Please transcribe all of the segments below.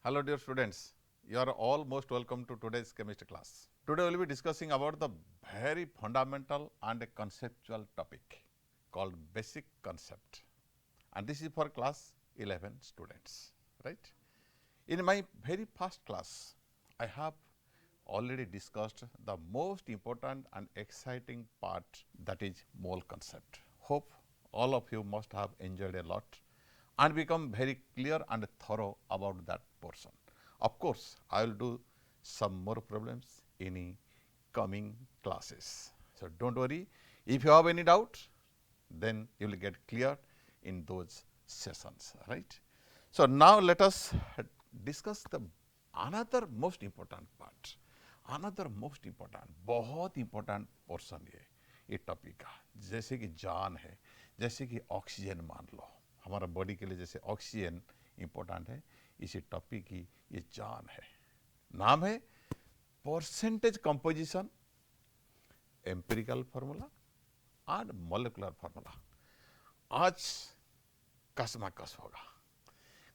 Hello dear students, you are all most welcome to today's chemistry class. Today we will be discussing about the very fundamental and a conceptual topic called basic concept, and this is for class 11 students, right? In my very first class, I have already discussed the most important and exciting part, that is mole concept. Hope all of you must have enjoyed a lot and become very clear and thorough about that portion. Of course, I will do some more problems in coming classes. So don't worry, if you have any doubt, then you will get clear in those sessions, right? So now let us discuss the another most important part, another most important, बहुत important portion ये topic का, जैसे कि जान है, जैसे कि oxygen मान लो, हमारा बॉडी के लिए जैसे ऑक्सीजन इम्पोर्टेंट है, इसी टॉपिक की ये जान है. नाम है परसेंटेज कंपोजिशन, एम्पिरिकल फार्मूला और मॉलिक्यूलर फार्मूला. आज कसमाकस होगा,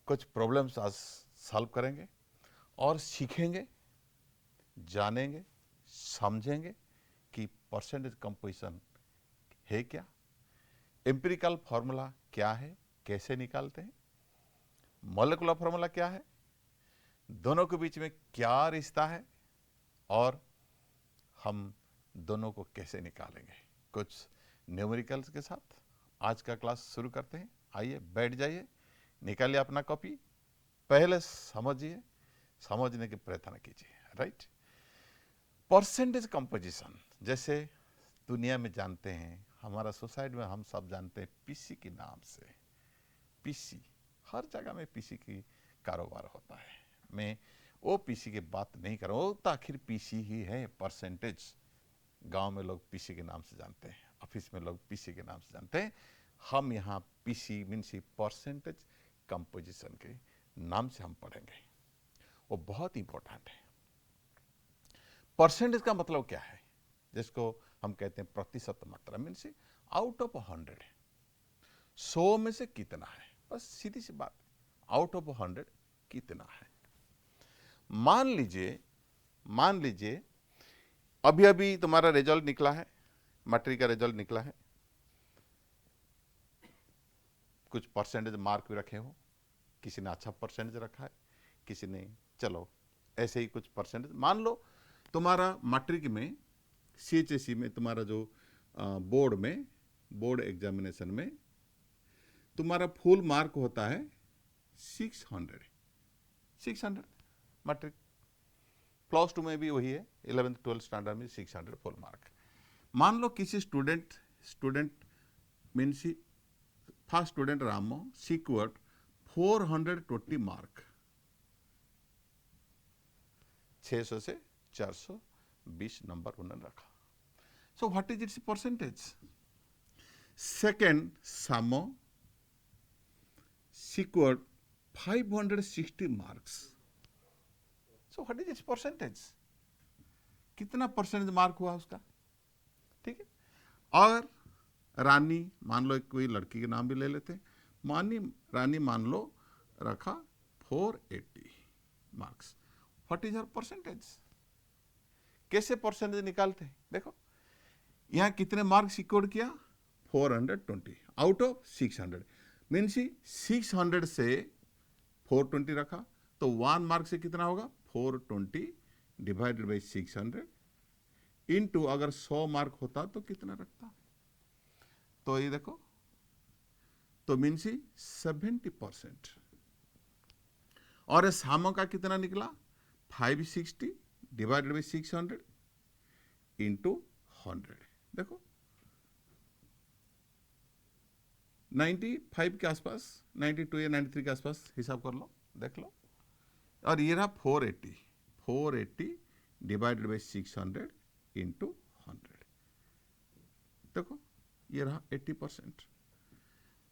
कुछ प्रॉब्लम्स आज सॉल्व करेंगे और सीखेंगे, जानेंगे, समझेंगे कि परसेंटेज कंपोजिशन है क्या, एम्पिरिकल फार्मूला क्या है, कैसे निकालते हैं, मॉलिक्यूलर फार्मूला क्या है, दोनों के बीच में क्या रिश्ता है और हम दोनों को कैसे निकालेंगे. कुछ न्यूमेरिकल्स के साथ आज का क्लास शुरू करते हैं. आइए बैठ जाइए, निकालिए अपना कॉपी, पहले समझिए, समझने की प्रयत्न कीजिए. राइट, परसेंटेज कंपोजिशन जैसे दुनिया में जानते हैं, हमारा सोसाइटी में हम सब जानते हैं पीसी के नाम से. पीसी हर जगह में पीसी की कारोबार होता है. मैं वो पीसी की बात नहीं कर रहा हूँ, तो आखिर पीसी ही है. परसेंटेज गांव में लोग पीसी के नाम से जानते हैं, ऑफिस में लोग पीसी के नाम से जानते हैं. हम यहाँ पीसी मीन्स परसेंटेज कंपोजिशन के नाम से हम पढ़ेंगे. वो बहुत इंपॉर्टेंट है. परसेंटेज का मतलब क्या है, जिसको हम कहते हैं प्रतिशत मात्रा, मीन्स आउट ऑफ 100, 100 में से कितना है, बस सीधी सी बात, आउट ऑफ 100 कितना है. मान लीजिए अभी अभी तुम्हारा रिजल्ट निकला है, मैट्रिक का रिजल्ट निकला है, कुछ परसेंटेज मार्क भी रखे हो, किसी ने अच्छा परसेंटेज रखा है, किसी ने चलो ऐसे ही कुछ परसेंटेज. मान लो तुम्हारा मैट्रिक में सीएचएसई में तुम्हारा जो बोर्ड एग्जामिनेशन में तुम्हारा फुल मार्क होता है 600 मैट्रिक. प्लस 2 में भी वही है, 11th-12th स्टैंडर्ड में 600 फुल मार्क. मान लो किसी स्टूडेंट मीन्स फर्स्ट स्टूडेंट रामो सिक्योर्ड 420 मार्क, 600 से 420 नंबर उन्होंने रखा. So what is its percentage. Second सामो secured 560 marks. So what is its percentage, कितना परसेंटेज मार्क हुआ उसका. ठीक है. और रानी, मान लो कोई लड़की के नाम भी ले लेते हैं, रानी मान लो रखा 480 marks. What is her percentage. कैसे परसेंटेज निकालते हैं, देखो यहां कितने मार्क सिक्योर किया, 420 आउट ऑफ 600, मीन्स 600 से 420 रखा, तो 1 मार्क से कितना होगा, 420 डिवाइडेड बाई 600 इनटू, अगर 100 मार्क होता तो कितना रखता, तो ये देखो, तो मीन्स 70%. और सामो का कितना निकला, 560 डिवाइडेड बाई 600 इंटू 100. देखो 95 के आसपास, 92 या 93 के आसपास हिसाब कर लो, देख लो. और ये रहा 480 डिवाइडेड बाई 600 इंटू 100. देखो ये रहा 80%.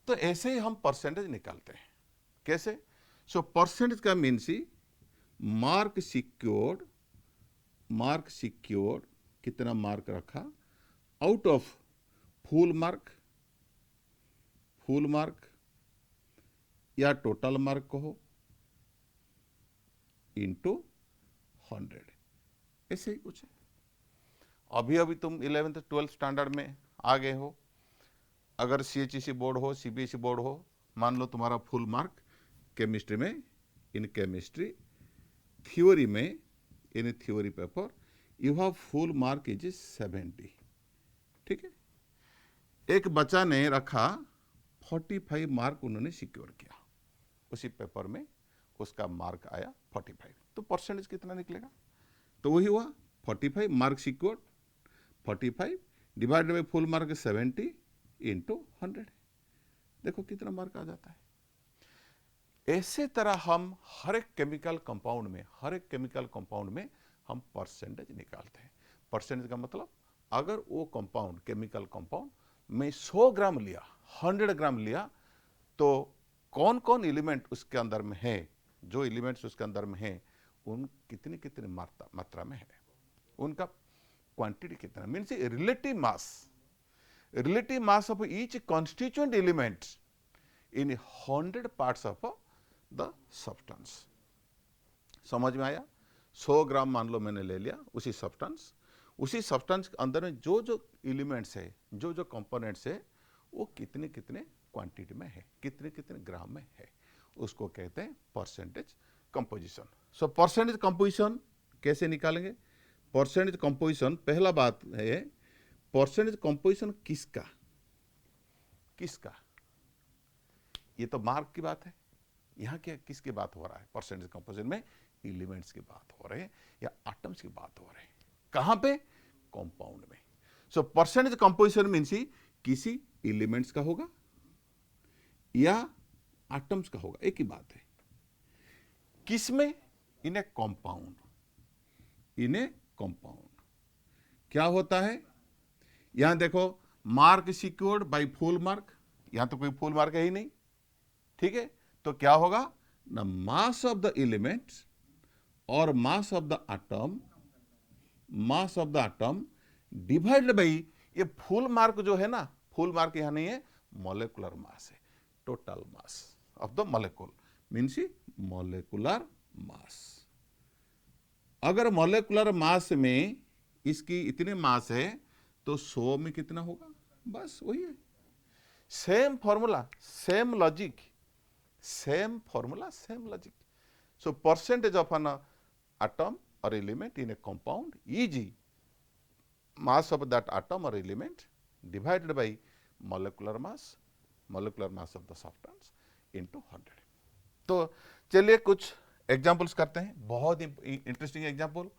तो ऐसे ही हम परसेंटेज निकालते हैं. कैसे. सो परसेंटेज का मीन्स मार्क सिक्योर्ड कितना मार्क रखा आउट ऑफ फुल मार्क या टोटल मार्क कहो इंटू 100, ऐसे ही कुछ है। अभी अभी तुम 11th 12th स्टैंडर्ड में आ गए हो, अगर CHEC बोर्ड हो, CBSE बोर्ड हो, मान लो तुम्हारा फुल मार्क केमिस्ट्री में, इन केमिस्ट्री थ्योरी में, in theory paper you have full mark is 70, ठीक है। एक बच्चा ने रखा 45 मार्क, उन्होंने सिक्योर किया उसी पेपर में, उसका मार्क आया 45, तो परसेंटेज कितना निकलेगा? तो वही हुआ 45 mark secure, 45 divided by full mark 70 into 100, देखो कितना मार्क आ जाता है। ऐसे तरह हम हर एक केमिकल कंपाउंड में हम परसेंटेज निकालते हैं। परसेंटेज का मतलब अगर वो कंपाउंड, केमिकल कंपाउंड में 100 ग्राम लिया, 100 ग्राम लिया, तो कौन कौन एलिमेंट उसके अंदर में है, जो एलिमेंट्स उसके अंदर में है उन कितनी मात्रा में है, उनका क्वांटिटी कितना, means relative mass of each constituent element in 100 parts of the substance। समझ में आया? 100 ग्राम मान लो मैंने ले लिया, उसी सब्सटेंस के अंदर में जो जो एलिमेंट्स है, जो जो कंपोनेंट्स है, वो कितने क्वांटिटी में है, कितने ग्राम में है, उसको कहते हैं percentage composition. So percentage composition कैसे निकालेंगे? परसेंटेज कंपोजिशन, पहला बात है परसेंटेज कंपोजिशन किसका, ये तो मार्क की बात है। यहाँ क्या किसकी बात हो रहा है? परसेंटेज कंपोजिशन में एलिमेंट्स की बात हो रही है या एटम्स की बात हो रही है। कहां पे? कंपाउंड में। सो परसेंटेज कंपोजिशन मीन्स किसी एलिमेंट्स का होगा या एटम्स का होगा, एक ही बात है। किसमें? इन ए कंपाउंड। क्या होता है? यहां देखो, mark secured by full mark, यहां तो कोई फुल मार्क है ही नहीं, ठीक है। तो क्या होगा? The mass of the element और mass of the atom divided by, ये फुल मार्क जो है ना, फुल मार्क यहां नहीं है, मॉलिक्यूलर मास है, total mass of the molecule means molecular मास। अगर मॉलिक्यूलर मास में इसकी इतने मास है तो 100 में कितना होगा? बस वही है। Same formula, same logic. So percentage of an atom और element in a compound is mass of that atom और element divided by molecular mass of the substance into 100। तो चलिए कुछ एग्जांपल्स करते हैं, बहुत interesting example.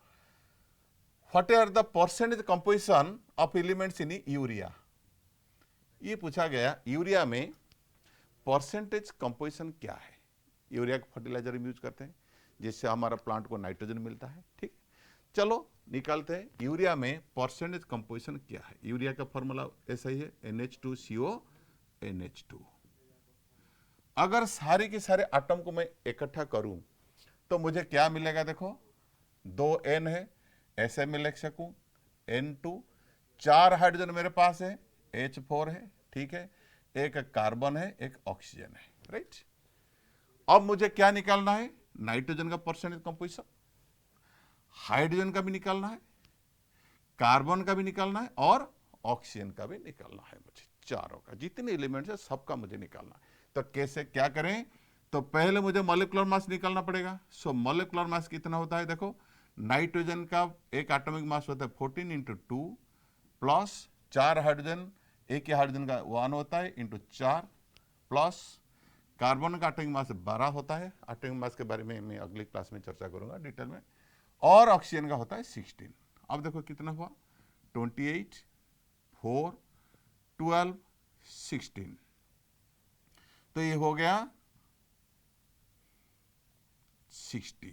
What are the percentage composition of elements in urea? ये पूछा गया, यूरिया में परसेंटेज कंपोजिशन क्या है? यूरिया का फर्टिलाइजर यूज करते हैं जिससे हमारा प्लांट को नाइट्रोजन मिलता है, ठीक। चलो निकालते हैं यूरिया में परसेंटेज कंपोजिशन क्या है। यूरिया का फॉर्मूला ऐसा ही है, NH2CO NH2। अगर सारे के सारे एटम को मैं इकट्ठा करूं तो मुझे क्या मिलेगा? देखो 2 N है, ऐसे में लिख सकूं N2, 4 हाइड्रोजन मेरे पास है, H4 है, ठीक है, एक कार्बन है, एक ऑक्सीजन है, राइट। अब मुझे क्या निकालना है? नाइट्रोजन का परसेंटेज कंपोजिशन, हाइड्रोजन का भी निकालना है, कार्बन का भी निकालना है और ऑक्सीजन का भी निकालना है। मुझे चारों का, जितने एलिमेंट्स है सबका मुझे निकालना है। तो कैसे क्या करें? तो पहले मुझे मॉलिक्यूलर मास निकालना पड़ेगा। सो मॉलिक्यूलर मास कितना होता है? देखो, नाइट्रोजन का एक एटॉमिक मास होता है 14 इंटू 2 प्लस 4 हाइड्रोजन, एक ही हाइड्रोजन का 1 होता है इंटू 4 प्लस कार्बन का एटॉमिक मास 12 होता है। एटॉमिक मास के बारे में मैं अगली क्लास में चर्चा करूंगा डिटेल में। और ऑक्सीजन का होता है 16। अब देखो कितना हुआ, 28, 4, 12, 16, तो ये हो गया 60।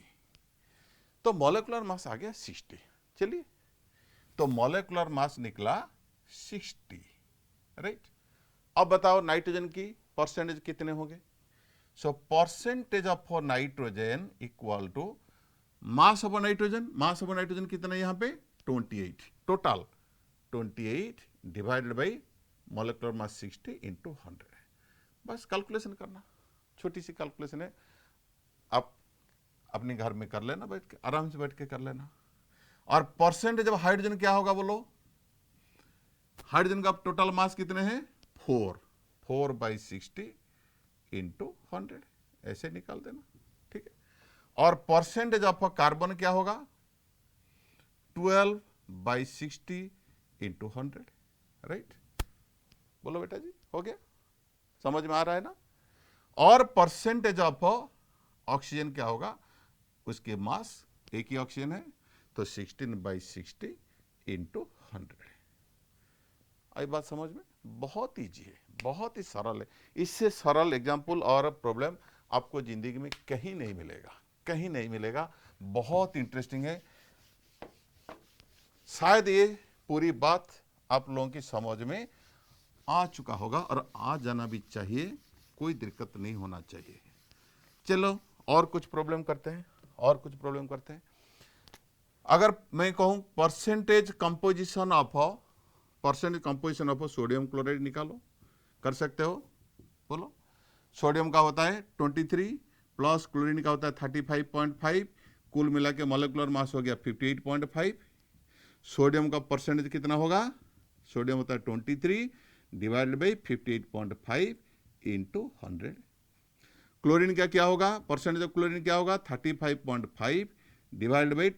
तो मॉलिक्यूलर मास आ गया 60। चलिए, तो मॉलिक्यूलर मास निकला 60, राइट। अब बताओ नाइट्रोजन की परसेंटेज कितने होंगे? So percentage of nitrogen equal to mass of nitrogen कितना है यहाँ पे? 28, total 28 divided by molecular mass 60 into 100 है। बस कैलकुलेशन करना, छोटी सी कैलकुलेशन है। आप अपने घर में कर लेना, बैठ के आराम से बैठ के कर लेना। और परसेंटेज ऑफ हाइड्रोजन क्या होगा बोलो? हाइड्रोजन का टोटल मास कितने हैं? 4/60 इंटू 100, ऐसे निकाल देना, ठीक है। और परसेंटेज ऑफ कार्बन क्या होगा? 12/60 इंटू 100, राइट? बोलो बेटा जी, हो गया? समझ में आ रहा है ना? और परसेंटेज ऑफ ऑक्सीजन क्या होगा? उसके मास, एक ही ऑक्सीजन है तो 16/60 इंटू 100। आई बात समझ में? बहुत ईजी है, बहुत ही सरल है। इससे सरल एग्जाम्पल और प्रॉब्लम आपको जिंदगी में कहीं नहीं मिलेगा, कहीं नहीं मिलेगा। बहुत इंटरेस्टिंग है। शायद ये पूरी बात आप लोगों की समझ में आ चुका होगा और आ जाना भी चाहिए, कोई दिक्कत नहीं होना चाहिए। चलो और कुछ प्रॉब्लम करते हैं, और कुछ प्रॉब्लम करते हैं। अगर मैं कहूं percentage composition of sodium chloride निकालो, कर सकते हो? बोलो। सोडियम का होता है 23 प्लस क्लोरीन का होता है 35.5, कुल मिला के मॉलिक्यूलर मास हो गया 58.5। सोडियम का परसेंटेज कितना होगा? सोडियम होता है 23 डिवाइडेड बाई 58.5 इंटू 100। क्लोरीन का क्या होगा? परसेंटेज ऑफ क्लोरीन क्या होगा? 35.5 डिवाइडेड बाई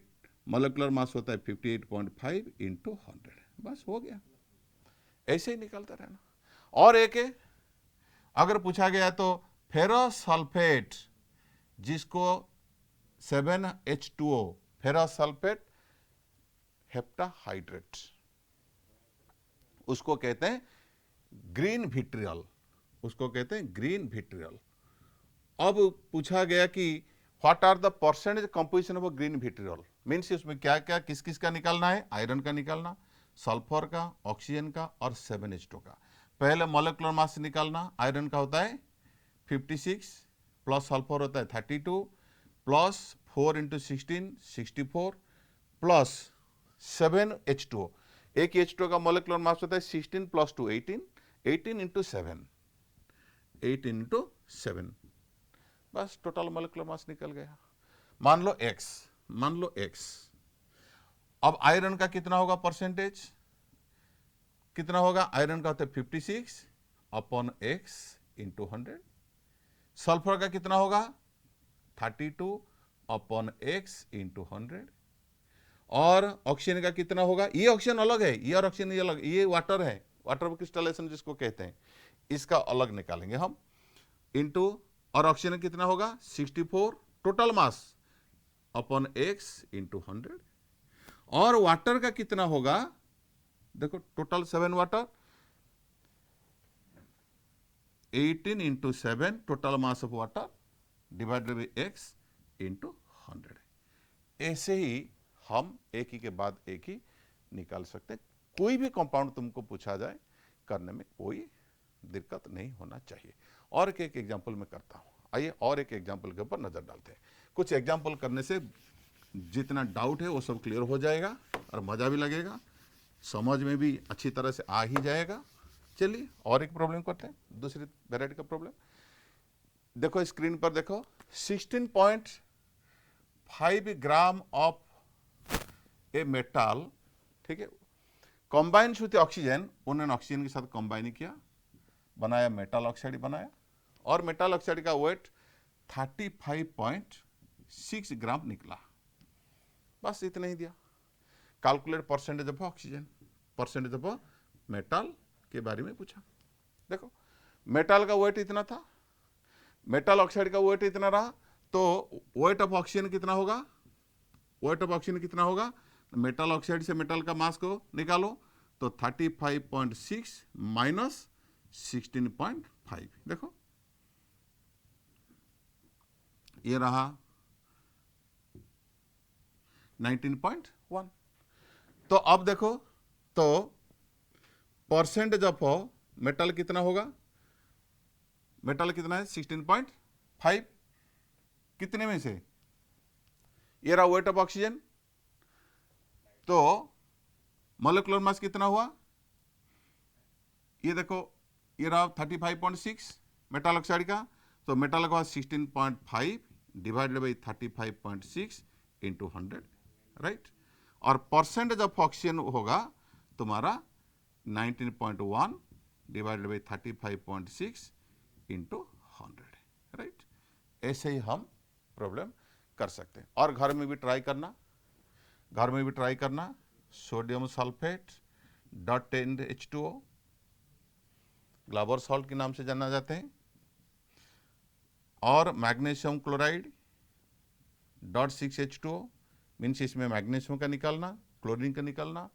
मॉलिक्यूलर मास होता है 58.5 इंटू 100। बस हो गया, ऐसे ही निकलता रहना। और एक है, अगर पूछा गया तो फेरस सल्फेट, जिसको 7H2O, फेरस सल्फेट हेप्टाहाइड्रेट, उसको कहते हैं ग्रीन विट्रियल, उसको कहते हैं ग्रीन विट्रियल। अब पूछा गया कि what are the percentage composition of green vitriol, means उसमें क्या क्या किस किस का निकालना है? आयरन का निकालना, सल्फर का, ऑक्सीजन का और 7H2 का। पहले मॉलिक्यूलर मास निकालना। आयरन का होता है 56 प्लस सल्फर होता है 32 प्लस 4 इंटू 16 64 प्लस 7H2O, एक H2O का मॉलिक्यूलर मास होता है 16 प्लस 2 18, 18 इंटू 7, 8 इंटू 7, बस टोटल मॉलिक्यूलर मास निकल गया। मान लो X, मान लो X। अब आयरन का कितना होगा परसेंटेज? कितना होगा? आयरन का होता है 56 अपॉन X इंटू 100। सल्फर का कितना होगा? 32 अपॉन X इंटू 100। और ऑक्सीजन का कितना होगा? ये ऑक्सीजन अलग है, ये और ऑक्सीजन ये अलग, ये वाटर है, वाटर क्रिस्टलाइजेशन जिसको कहते हैं, इसका अलग निकालेंगे हम, इंटू, और ऑक्सीजन कितना होगा? 64 total mass upon X into 100। और वाटर का कितना होगा? देखो total 7 water, 18 into 7 total mass of water divided by X into 100। ऐसे ही हम एक ही के बाद एक ही निकाल सकते हैं। कोई भी कंपाउंड तुमको पूछा जाए, करने में कोई दिक्कत नहीं होना चाहिए। और एक एग्जाम्पल में करता हूं, आइए और एक एग्जाम्पल के ऊपर नजर डालते हैं। कुछ एग्जाम्पल करने से जितना डाउट है वो सब क्लियर हो जाएगा और मजा भी लगेगा, समझ में भी अच्छी तरह से आ ही जाएगा। चलिए और एक प्रॉब्लम करते हैं, दूसरी वेराइटी का प्रॉब्लम। देखो स्क्रीन पर देखो, 16.5 ग्राम ऑफ ए मेटल, ठीक है, कंबाइन विथ ऑक्सीजन, उन्होंने ऑक्सीजन के साथ कंबाइन किया, बनाया मेटल ऑक्साइड बनाया, और मेटल ऑक्साइड का वेट 35.6 ग्राम निकला। बस इतना ही दिया। Calculate percentage of oxygen, percentage of metal के बारे में पूछा। देखो मेटल का वेट इतना था, मेटल ऑक्साइड का वेट इतना रहा, तो वेट ऑफ ऑक्सीजन कितना होगा? वेट ऑफ ऑक्सीजन कितना होगा? मेटल ऑक्साइड से मेटल का मास को निकालो, तो 35.6 माइनस 16.5, देखो ये रहा 19.1। तो अब देखो, तो परसेंटेज ऑफ मेटल कितना होगा? मेटल कितना है? 16.5, कितने में से? ये रहा वेट ऑफ ऑक्सीजन, तो मॉलिक्यूलर मास कितना हुआ? ये देखो, ये रहा 35.6 मेटल ऑक्साइड का, तो मेटल का 16.5 डिवाइडेड बाई 35.6 इंटू 100, राइट। और परसेंटेज ऑफ ऑक्सीजन होगा तुम्हारा 19.1 डिवाइडेड बाई 35.6 इंटू 100, राइट। ऐसे ही हम प्रॉब्लम कर सकते हैं। और घर में भी ट्राई करना, सोडियम सल्फेट .10H2O ग्लाबर सॉल्ट के नाम से जाना जाते हैं, और मैग्नीशियम क्लोराइड .6H2O मीन्स इसमें मैग्नीशियम का निकालना, क्लोरीन का निकालना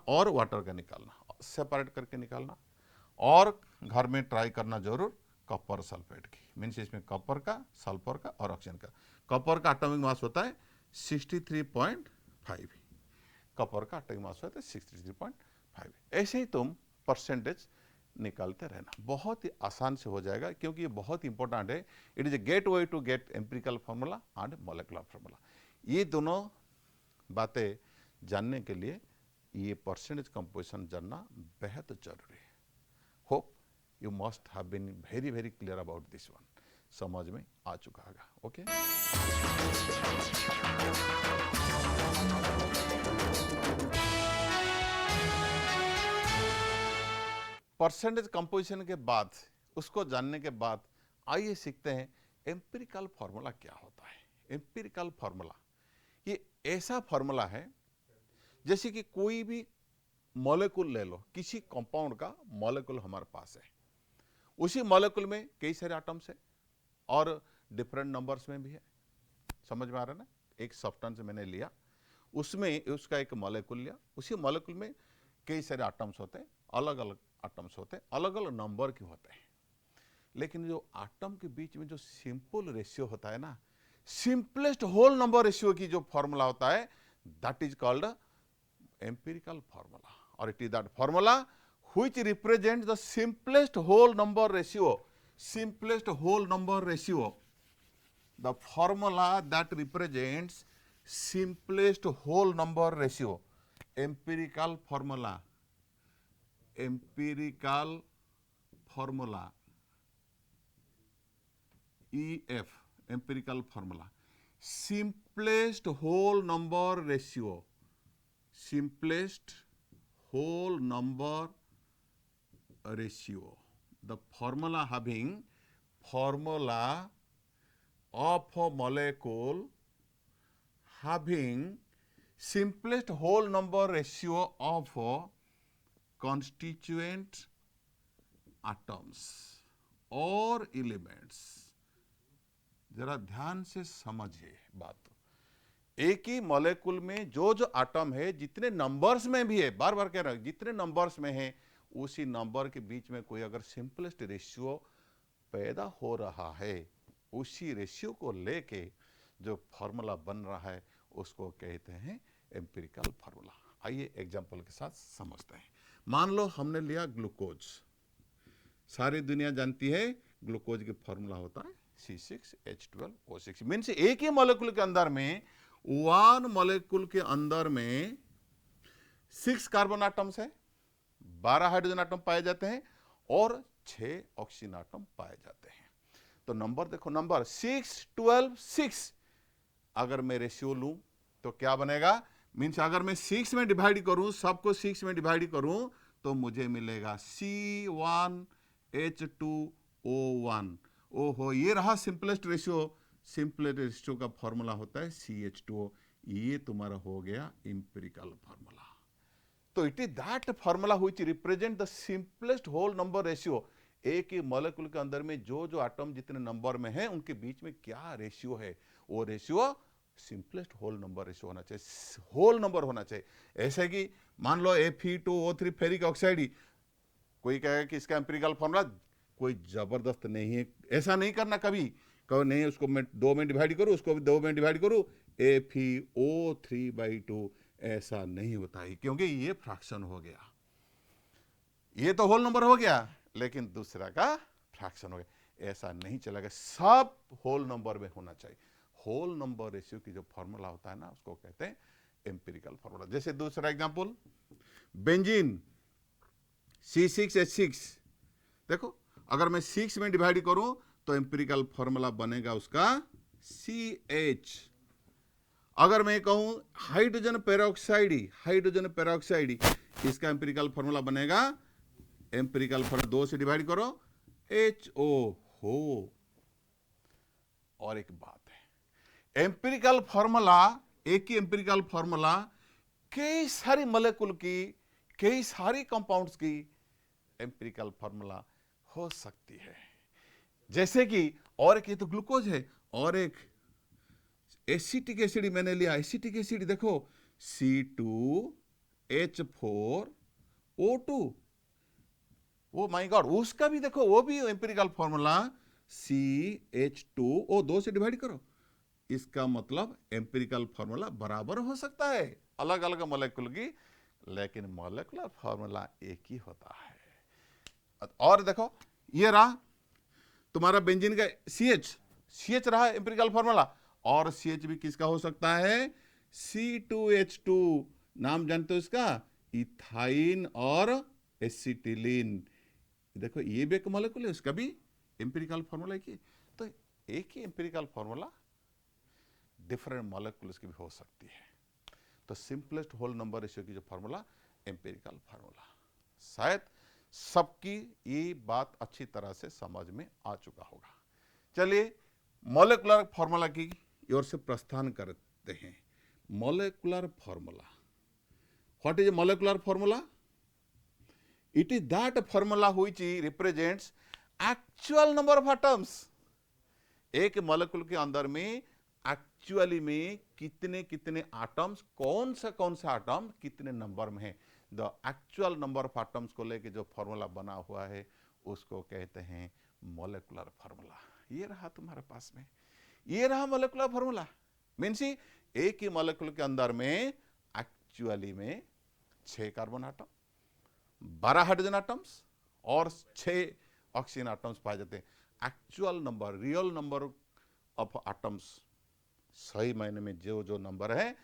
और वाटर का निकालना, सेपरेट करके निकालना। और घर में ट्राई करना जरूर कॉपर सल्फेट की, मीन्स इसमें कॉपर का, सल्फर का और ऑक्सीजन का। कॉपर का एटॉमिक मास होता है 63.5, कॉपर का एटॉमिक मास होता है 63.5। ऐसे ही तुम परसेंटेज निकालते रहना, बहुत ही आसान से हो जाएगा, क्योंकि ये बहुत इंपॉर्टेंट है। It is a gateway to get empirical formula and molecular formula. ये दोनों बातें जानने के लिए ये परसेंटेज कंपोजिशन जानना बेहद जरूरी है। Hope you must have been very very clear about this one, समझ में आ चुका होगा। ओके, परसेंटेज कंपोजिशन के बाद, उसको जानने के बाद आइए सीखते हैं एम्पिरिकल फार्मूला क्या होता है। एम्पिरिकल फार्मूला ये ऐसा फार्मूला है जैसे कि कोई भी मॉलिक्यूल ले लो, किसी कंपाउंड का मॉलिक्यूल हमारे पास है, उसी मॉलिक्यूल में कई सारे एटम्स है और डिफरेंट नंबर्स में भी है। समझ में आ रहा है ना? एक सब्सटेंस मैंने लिया, उसमें उसका एक मॉलिक्यूल लिया, उसी मॉलिक्यूल में कई सारे एटम्स होते हैं, अलग अलग एटम्स होते हैं, अलग अलग नंबर के होते हैं। लेकिन जो एटम के बीच में जो सिंपल रेशियो होता है ना, सिंपलेस्ट होल नंबर रेशियो की जो फॉर्मूला होता है, that is called empirical formula. और it is that formula which represent the simplest whole number ratio, simplest whole number ratio, the formula that represents simplest whole number ratio, empirical formula, empirical formula, EF, empirical formula, simplest whole number ratio, simplest whole number ratio, the formula having formula of a molecule having simplest whole number ratio of constituent atoms or elements। जरा ध्यान से समझिए बात। एक ही molecule में जो जो एटम है, जितने नंबर्स में भी है, बार बार कह रहा हूं, जितने नंबर्स में है, उसी नंबर के बीच में कोई अगर सिंपलेस्ट रेशियो पैदा हो रहा है, उसी रेशियो को लेके जो फॉर्मूला बन रहा है उसको कहते हैं एम्पिरिकल फार्मूला। आइए एग्जांपल के साथ समझते हैं। मान लो हमने लिया ग्लूकोज, सारी दुनिया जानती है ग्लूकोज की फॉर्मूला होता है C6H12O6, मीन्स एक ही मॉलिक्यूल के अंदर में, वन मॉलिक्यूल के अंदर में 6 कार्बन एटम्स है, 12 हाइड्रोजन एटम पाए जाते हैं और 6 ऑक्सीजन एटम पाए जाते हैं। तो नंबर देखो, नंबर 6 12 6, अगर मैं रेशियो लूं तो क्या बनेगा, मीन्स अगर मैं 6 में डिवाइड करूं, सबको 6 में डिवाइड करूं, तो मुझे मिलेगा C1H2O1। ओहो, ये रहा सिंपलेस्ट रेशियो। सिंपलेस्ट रेशियो का फॉर्मूला होता है CH2O। ये तुम्हारा हो गया इंपिरिकल फॉर्मूला। तो it is that formula which represent the simplest whole number ratio. एक ही मॉलिक्यूल के अंदर में जो जो एटम जितने नंबर में हैं, उनके बीच में क्या रेशियो है, वो ratio simplest whole number ratio होना चाहिए, होल नंबर होना चाहिए। ऐसे कि मान लो Fe2O3 फेरिक ऑक्साइड, कोई कहेगा कि इसका एम्पिरिकल फॉर्मूला कोई जबरदस्त नहीं है, ऐसा नहीं करना कभी। कहो नहीं, उसको मैं 2 में डिवाइड करूं, उसको भी 2 में डिवाइड करूं, FeO3/2, ऐसा नहीं होता है, क्योंकि ये फ्रैक्शन हो गया। ये तो होल नंबर हो गया, लेकिन दूसरा का फ्रैक्शन हो गया, ऐसा नहीं चलेगा। सब होल नंबर में होना चाहिए। होल नंबर रेशियो की जो फॉर्मूला होता है ना, उसको कहते हैं एम्पिरिकल फॉर्मूला। जैसे दूसरा एग्जांपल, बेंजीन C6H6, देखो अगर मैं 6 में डिवाइड करूं तो एम्पिरिकल फॉर्मूला बनेगा उसका CH। अगर मैं कहूं हाइड्रोजन पेरोक्साइड, इसका एम्पिरिकल फॉर्मूला बनेगा, एम्पिरिकल फॉर्मूला 2 से डिवाइड करो, HO हो। और एक बात है, एम्पिरिकल फॉर्मूला, एक ही एम्पिरिकल फॉर्मूला कई सारी मॉलिक्यूल की, कई सारी कंपाउंड्स की एम्पिरिकल फॉर्मूला हो सकती है। जैसे कि और एक, ये तो ग्लूकोज है, और एक एसिटिक एसिड मैंने लिया, एसिटिक एसिड देखो C2H4O2, ओ माय गॉड, उसका भी देखो, वो भी एम्पिरिकल फॉर्मूला CH2O, 2 से डिवाइड करो। इसका मतलब एम्पिरिकल फॉर्मूला बराबर हो सकता है अलग अलग मॉलिक्यूल की, लेकिन मॉलिक्यूलर फॉर्मूला एक ही होता है। और देखो ये रहा तुम्हारा बेंजीन का CH रहा एम्पिरिकल फॉर्मूला, और CH भी किसका हो सकता है, C2H2, नाम जानते हो इसका, इथाइन और एसिटिलीन। देखो ये भी एक मॉलिक्यूल है, उसका भी एम्पिरिकल फॉर्मूला एक ही। तो एक ही एम्पिरिकल फॉर्मूला डिफरेंट मॉलिक्यूल्स की भी हो सकती है। तो सिंपलेस्ट होल नंबर रेशियो की जो फॉर्मूला, एम्पिरिकल फॉर्मूला। शायद सबकी ये बात अच्छी तरह से समझ में आ चुका होगा। चलिए मॉलिक्यूलर फॉर्मूला की ओर से प्रस्थान करते हैं। Molecular formula, what is molecular formula? It is that formula which represents actual number of atoms. एक मॉलिक्यूल के अंदर में एक्चुअली में कितने कितने एटम्स, कौन सा एटम कितने नंबर में है, the actual number of atoms को लेके जो फॉर्मूला बना हुआ है उसको कहते हैं मॉलिक्यूलर फॉर्मूला। ये रहा तुम्हारे पास में, ये रहा मॉलिक्यूलर फॉर्मूला। मीन्स एक ही मॉलिक्यूल के अंदर में एक्चुअली में 6 कार्बन एटम, 12 हाइड्रोजन एटम्स और 6 ऑक्सीजन एटम्स पाए जाते हैं। Actual number, real number of atoms, सही मायने में जो जो नंबर है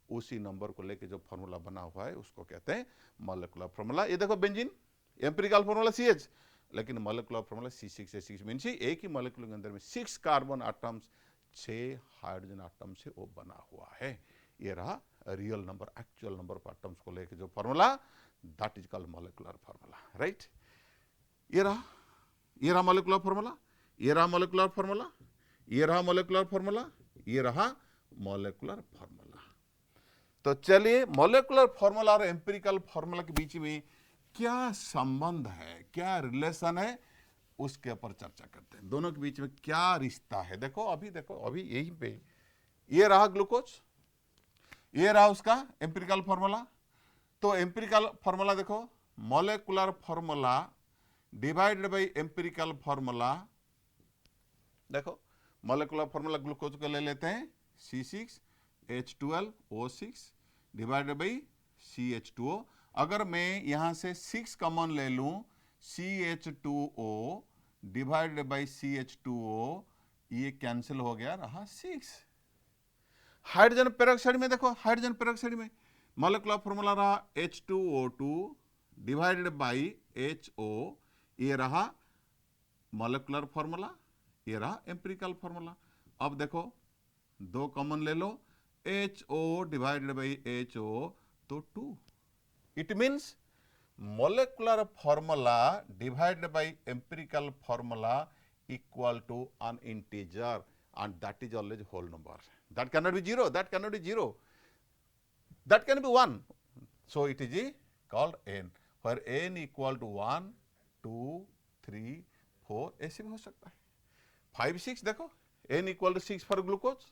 उसी नंबर को लेके जो फॉर्मूला बना हुआ है उसको कहते हैं मॉलिक्यूलर फॉर्मूला। ये देखो बेंजीन, एम्पिरिकल फॉर्मूला CH, लेकिन मॉलिक्यूलर फॉर्मूला C6H6। मीन्स एक ही मॉलिक्यूल के अंदर में 6 कार्बन एटम्स, 6 हाइड्रोजन एटम से वो बना हुआ है। ये रहा real number, actual number of atoms को लेके जो formula, that is called molecular formula, right. ये रहा मॉलिक्यूलर फॉर्मूला, ये रहा मॉलिक्यूलर फॉर्मूला, ये रहा मॉलिक्यूलर फॉर्मूला, ये रहा मॉलिक्यूलर फॉर्मूला। तो चलिए मॉलिक्यूलर फॉर्मूला और एम्पिरिकल फॉर्मूला के बीच में क्या संबंध है, क्या रिलेशन है, उसके ऊपर चर्चा करते हैं। दोनों के बीच में क्या रिश्ता है। देखो अभी यहीं पे ये रहा ग्लूकोज, ये रहा उसका एम्पिरिकल फॉर्मूला। तो एम्पिरिकल फॉर्मूला देखो, molecular formula divided by empirical formula. देखो मॉलिक्यूलर फॉर्मूला ग्लूकोज को ले लेते हैं, C6H12O6 डिवाइडेड बाई CH2O। अगर मैं यहां से 6 कॉमन ले लूं, CH2O डिवाइडेड बाई CH2O, ये कैंसिल हो गया, रहा 6। हाइड्रोजन पेरोक्साइड में देखो, हाइड्रोजन पेरोक्साइड में मॉलिक्यूलर फॉर्मूला रहा H2O2 डिवाइडेड बाई HO, ये रहा मॉलिक्यूलर फॉर्मूला, ये रहा एम्पिरिकल फॉर्मूला। अब देखो 2 कॉमन ले लो, HO डिवाइडेड बाई HO, तो 2। It means molecular formula divided by empirical formula equal to an integer, and that is always whole number. That cannot be 0, that cannot be 0, that can be 1. So it is called n, where n equal to 1, 2, 3, 4 ऐसे भी हो सकता है। 5, 6 देखो, n equal to 6 for glucose.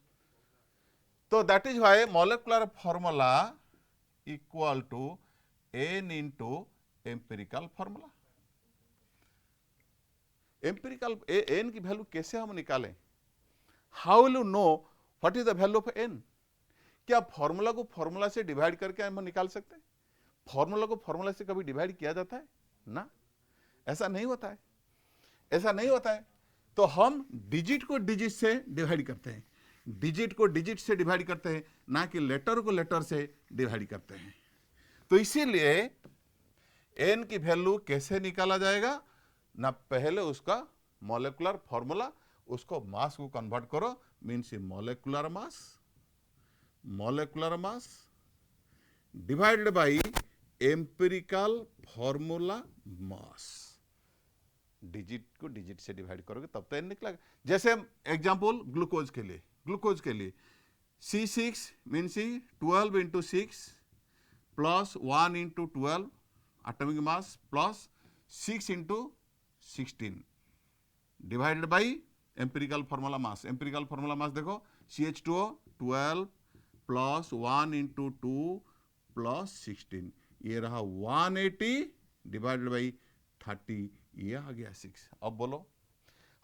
तो that is why molecular formula equal to n into empirical formula. empirical n की value कैसे हम निकालें? How will you know what is the value of n? क्या फॉर्मूला को फॉर्मूला से divide करके हम निकाल सकते हैं? फॉर्मूला को फॉर्मूला से कभी डिवाइड किया जाता है ना? ऐसा नहीं होता है, ऐसा नहीं होता है। तो हम डिजिट को डिजिट से डिवाइड करते हैं, डिजिट को डिजिट से डिवाइड करते हैं, ना कि लेटर को लेटर से डिवाइड करते हैं। तो इसीलिए n की वैल्यू कैसे निकाला जाएगा ना? पहले उसका मॉलिक्यूलर फॉर्मूला, उसको मास को कन्वर्ट करो, means a molecular mass divided by empirical formula mass. Digit को डिजिट से डिवाइड करोगे तब तो एन निकलेगा. जैसे एग्जांपल ग्लूकोज के लिए C6 means 12 into 6 plus 1 into 12 atomic mass plus 6 into 16 divided by empirical formula mass. empirical formula mass देखो CH2O 12 plus 1 into 2 plus 16, ये रहा 180 डिवाइडेड बाई 30, ये आ गया 6. अब बोलो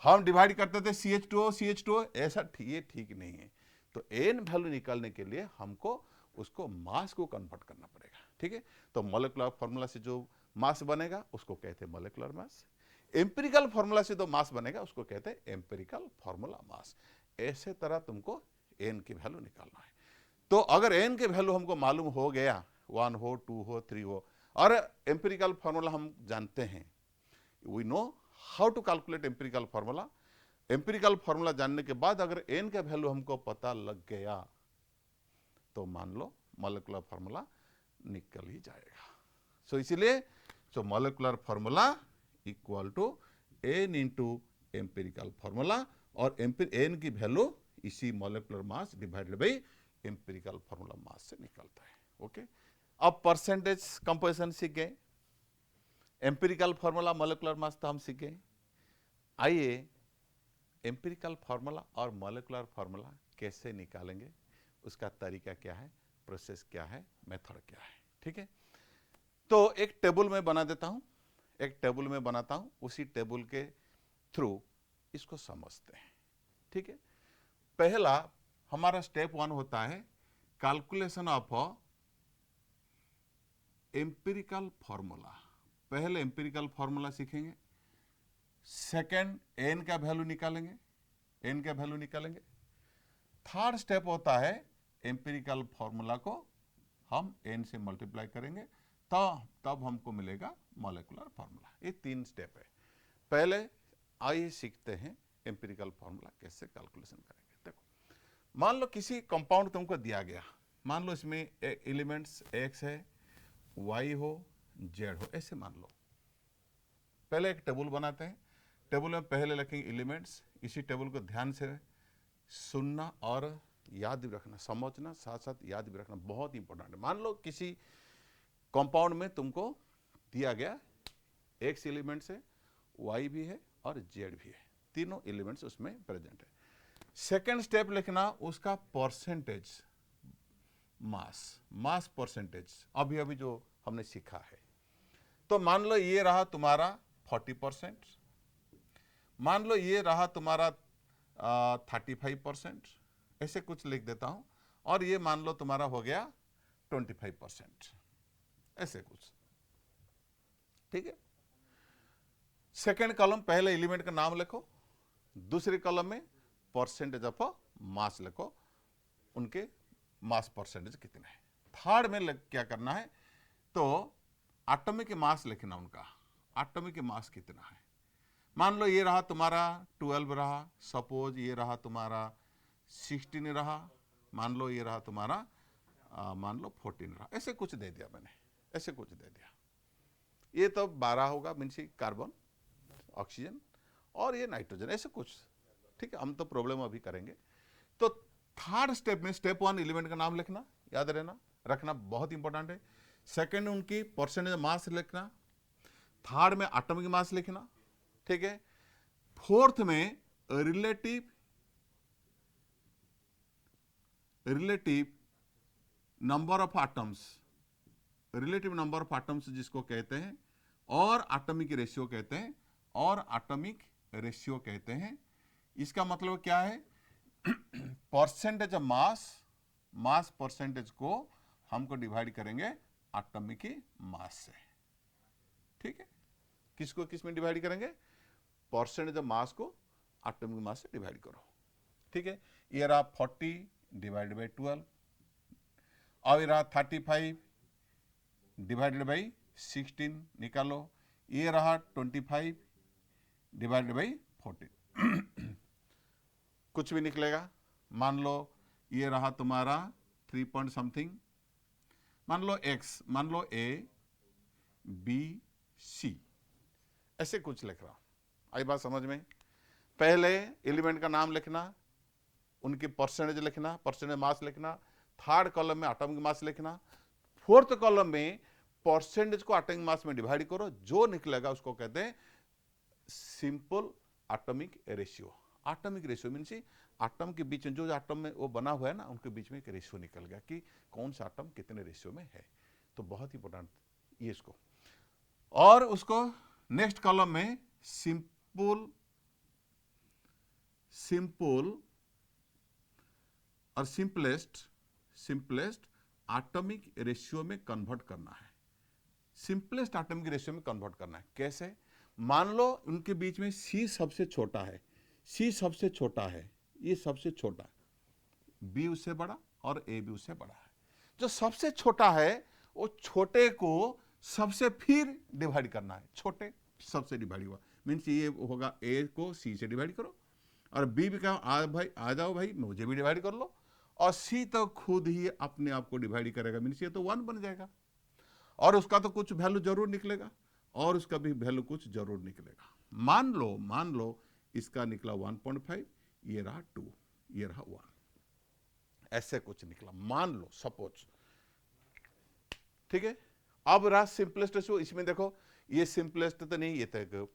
हम डिवाइड करते थे CH2O ऐसा ये ठीक नहीं है. तो एन वैल्यू निकालने के लिए हमको उसको मास को कन्वर्ट करना पड़ेगा. ठीक है, तो मॉलिक्यूलर फार्मूला से जो मास बनेगा उसको कहते हैं मॉलिक्यूलर मास. एम्पिरिकल फार्मूला से जो मास बनेगा उसको कहते हैं एम्पिरिकल फार्मूला मास. ऐसे तरह तुमको एन की वैल्यू निकालना है. तो अगर एन के वैल्यू हमको मालूम हो गया, 1 हो 2 हो 3 हो, और एम्पिरिकल फार्मूला हम जानते हैं, we know how to calculate empirical formula. Empirical formula जानने के बाद अगर एन का वैल्यू हमको पता लग गया तो मान लो मॉलिक्यूलर फार्मूला निकल ही जाएगा. सो इसीलिए molecular formula equal to n into empirical formula, और एन की वैल्यू इसी molecular mass divided by empirical formula mass से निकलता है. ओके, अब परसेंटेज कंपोजिशन सीख गए, एम्पिरिकल फार्मूला मॉलिक्यूलर मास तो हम सीख गए. आइए एम्पिरिकल फार्मूला और मॉलिक्यूलर फार्मूला कैसे निकालेंगे, उसका तरीका क्या है, प्रोसेस क्या है, मेथड क्या है. ठीक है, तो एक टेबल में बना देता हूं, उसी टेबल के थ्रू इसको समझते हैं. ठीक है, पहला हमारा स्टेप 1 होता है कैलकुलेशन ऑफ एम्पिरिकल फार्मूला. पहले एम्पिरिकल फार्मूला सीखेंगे, सेकेंड एन का वैल्यू निकालेंगे, थर्ड स्टेप होता है एम्पिरिकल फार्मूला को हम एन से मल्टीप्लाई करेंगे तब हमको मिलेगा मॉलिक्यूलर फार्मूला. ये 3 स्टेप है. पहले आइए सीखते हैं एम्पिरिकल फार्मूला कैसे कैलकुलेशन करेंगे. देखो, मान लो किसी कंपाउंड तुमको दिया गया, मान लो इसमें एलिमेंट्स x है, y हो, z हो, ऐसे मान लो. पहले एक टेबल बनाते हैं, टेबल में पहले लिखेंगे एलिमेंट्स. इसी टेबल को ध्यान से सुनना और याद भी रखना, समझना साथ साथ याद भी रखना बहुत इंपॉर्टेंट है. मान लो किसी कंपाउंड में तुमको दिया गया x एलिमेंट्स है, y भी है और z भी है, तीनों एलिमेंट्स उसमें प्रेजेंट है. सेकेंड स्टेप लिखना उसका परसेंटेज, मास परसेंटेज, अभी जो हमने सीखा है. तो मान लो ये रहा तुम्हारा 40%, मान लो ये रहा तुम्हारा 35%, ऐसे कुछ लिख देता हूं, और ये मान लो तुम्हारा हो गया 25%, ऐसे कुछ. ठीक है, सेकेंड कॉलम पहले एलिमेंट का नाम लिखो, दूसरे कॉलम में परसेंटेज ऑफ मास लिखो, उनके मास परसेंटेज कितना है. थर्ड में क्या करना है, तो एटॉमिक मास लिखना, उनका एटॉमिक मास कितना है. मान लो ये रहा तुम्हारा 12 रहा, सपोज ये रहा तुम्हारा 16 रहा, मान लो ये रहा तुम्हारा मान लो 14 रहा, ऐसे कुछ दे दिया मैंने, ऐसे कुछ दे दिया. ये तो 12 होगा, मीन्स कार्बन, ऑक्सीजन और ये नाइट्रोजन, ऐसे कुछ. ठीक है, हम तो प्रॉब्लम अभी करेंगे. तो थर्ड स्टेप में स्टेप 1 एलिमेंट का नाम लिखना, याद रखना बहुत इंपॉर्टेंट है. सेकंड उनकी परसेंटेज मास लिखना, थर्ड में एटॉमिक मास लिखना. ठीक है, फोर्थ में रिलेटिव नंबर ऑफ एटम्स जिसको कहते हैं, और एटॉमिक रेशियो कहते हैं. इसका मतलब क्या है, परसेंटेज ऑफ मास परसेंटेज को हमको डिवाइड करेंगे एटॉमिक मास से. ठीक है, किसको किस में डिवाइड करेंगे, परसेंटेज ऑफ मास को एटॉमिक मास से डिवाइड करो. ठीक है, ये रहा 40 डिवाइडेड बाई 12, और ये रहा 35 डिवाइडेड बाई 16 निकालो, ये रहा 25 डिवाइडेड बाई 14. कुछ भी निकलेगा, मान लो ये रहा तुम्हारा 3 पॉइंट समथिंग, मान लो x, मान लो a b c, ऐसे कुछ लिख रहा। आई बात समझ में? पहले एलिमेंट का नाम लिखना, उनकी परसेंटेज लिखना, परसेंटेज मास लिखना, थर्ड कॉलम में एटॉमिक मास लिखना, फोर्थ कॉलम में परसेंटेज को एटॉमिक मास में डिवाइड करो, जो निकलेगा उसको कहते हैं simple atomic ratio. Atomic ratio means atom के बीच में जो एटम में वो बना हुआ है ना, उनके बीच में एक रेशियो निकल गया कि कौन सा एटम कितने रेशियो में है। तो बहुत इंपॉर्टेंट ये इसको। और उसको नेक्स्ट कॉलम में सिंपल और सिंपलेस्ट एटॉमिक रेशियो में कन्वर्ट करना है। सिंपलेस्ट एटॉमिक रेशियो में कन्वर्ट करना है। कैसे? मान लो उनके बीच में C सबसे छोटा है, C सबसे छोटा है, ये सबसे छोटा, B उससे बड़ा और A भी उससे बड़ा है। जो सबसे छोटा है वो छोटे को सबसे फिर डिवाइड करना है। छोटे सबसे डिवाइड हुआ मीन्स ये होगा A को C से डिवाइड करो, और B भी कहो आ जाओ भाई मुझे भी डिवाइड कर लो, और C तो खुद ही अपने आप को डिवाइड करेगा मीन्स ये तो 1 बन जाएगा, और उसका तो कुछ वैल्यू जरूर निकलेगा, और उसका भी वैल्यू कुछ जरूर निकलेगा। मान लो इसका निकला 1.5, ये रहा 2, ये रहा 1, ऐसे कुछ निकला, मान लो सपोज। ठीक है, अब रहा सिंपलेस्ट रेशियो। इसमें देखो ये सिंपलेस्ट तो नहीं, ये तो एक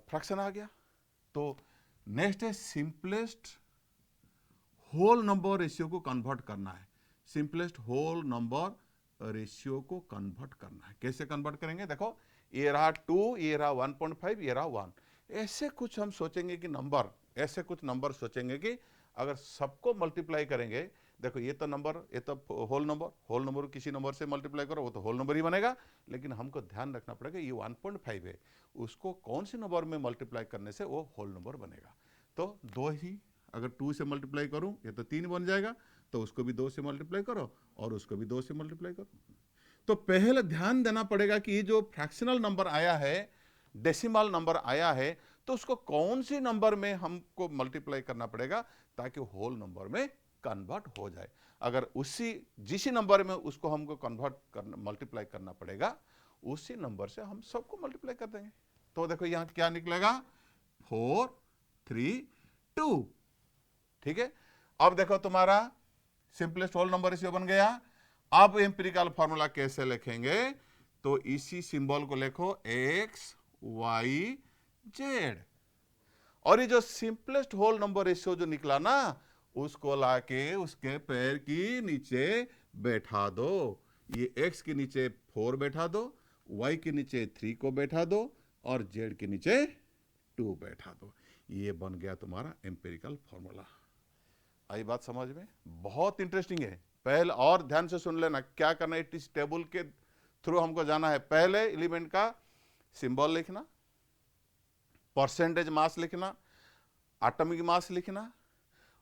फ्रैक्शन आ गया। तो नेक्स्ट है सिंपलेस्ट होल नंबर रेशियो को कन्वर्ट करना है। सिंपलेस्ट होल नंबर रेशियो को कन्वर्ट करना है। कैसे कन्वर्ट करेंगे? देखो ये रहा 2, ये रहा 1.5, ये रहा 1, ऐसे कुछ हम सोचेंगे कि नंबर, ऐसे कुछ नंबर सोचेंगे कि अगर सबको मल्टीप्लाई करेंगे, देखो ये तो नंबर, ये तो होल नंबर किसी नंबर से मल्टीप्लाई करो वो तो होल नंबर ही बनेगा, लेकिन हमको ध्यान रखना पड़ेगा ये 1.5 है, उसको कौन से नंबर में मल्टीप्लाई करने से वो होल नंबर बनेगा। तो 2 ही, अगर 2 से मल्टीप्लाई करूं ये तो 3 बन जाएगा, तो उसको भी 2 से मल्टीप्लाई करो और उसको भी 2 से मल्टीप्लाई करो। तो पहले ध्यान देना पड़ेगा कि ये जो फ्रैक्शनल नंबर आया है, डेसिमल नंबर आया है, तो उसको कौन सी नंबर में हमको मल्टीप्लाई करना पड़ेगा ताकि होल नंबर में कन्वर्ट हो जाए। अगर जिस नंबर में उसको हमको कन्वर्ट करना, मल्टीप्लाई करना पड़ेगा, उसी नंबर से हम सबको मल्टीप्लाई कर देंगे। तो देखो यहां क्या निकलेगा, 4, 3, 2। ठीक है, अब देखो तुम्हारा सिंपलेस्ट होल नंबर रेशियो बन गया। अब एम्पिरिकल फॉर्मूला कैसे लिखेंगे? तो इसी सिंबल को लिखो x, y, z, और ये जो सिंपलेस्ट होल नंबर रेशियो जो निकला ना, उसको लाके उसके पैर की नीचे बैठा दो। ये x के नीचे 4 बैठा दो, y के नीचे 3 को बैठा दो, और z के नीचे 2 बैठा दो। ये बन गया तुम्हारा एम्पिरिकल फॉर्मूला। आई बात समझ में? बहुत इंटरेस्टिंग है। पहले और ध्यान से सुन लेना, क्या करना है, इस टेबल के थ्रू हमको जाना है। पहले एलिमेंट का सिंबल लिखना, परसेंटेज मास लिखना, एटॉमिक मास लिखना,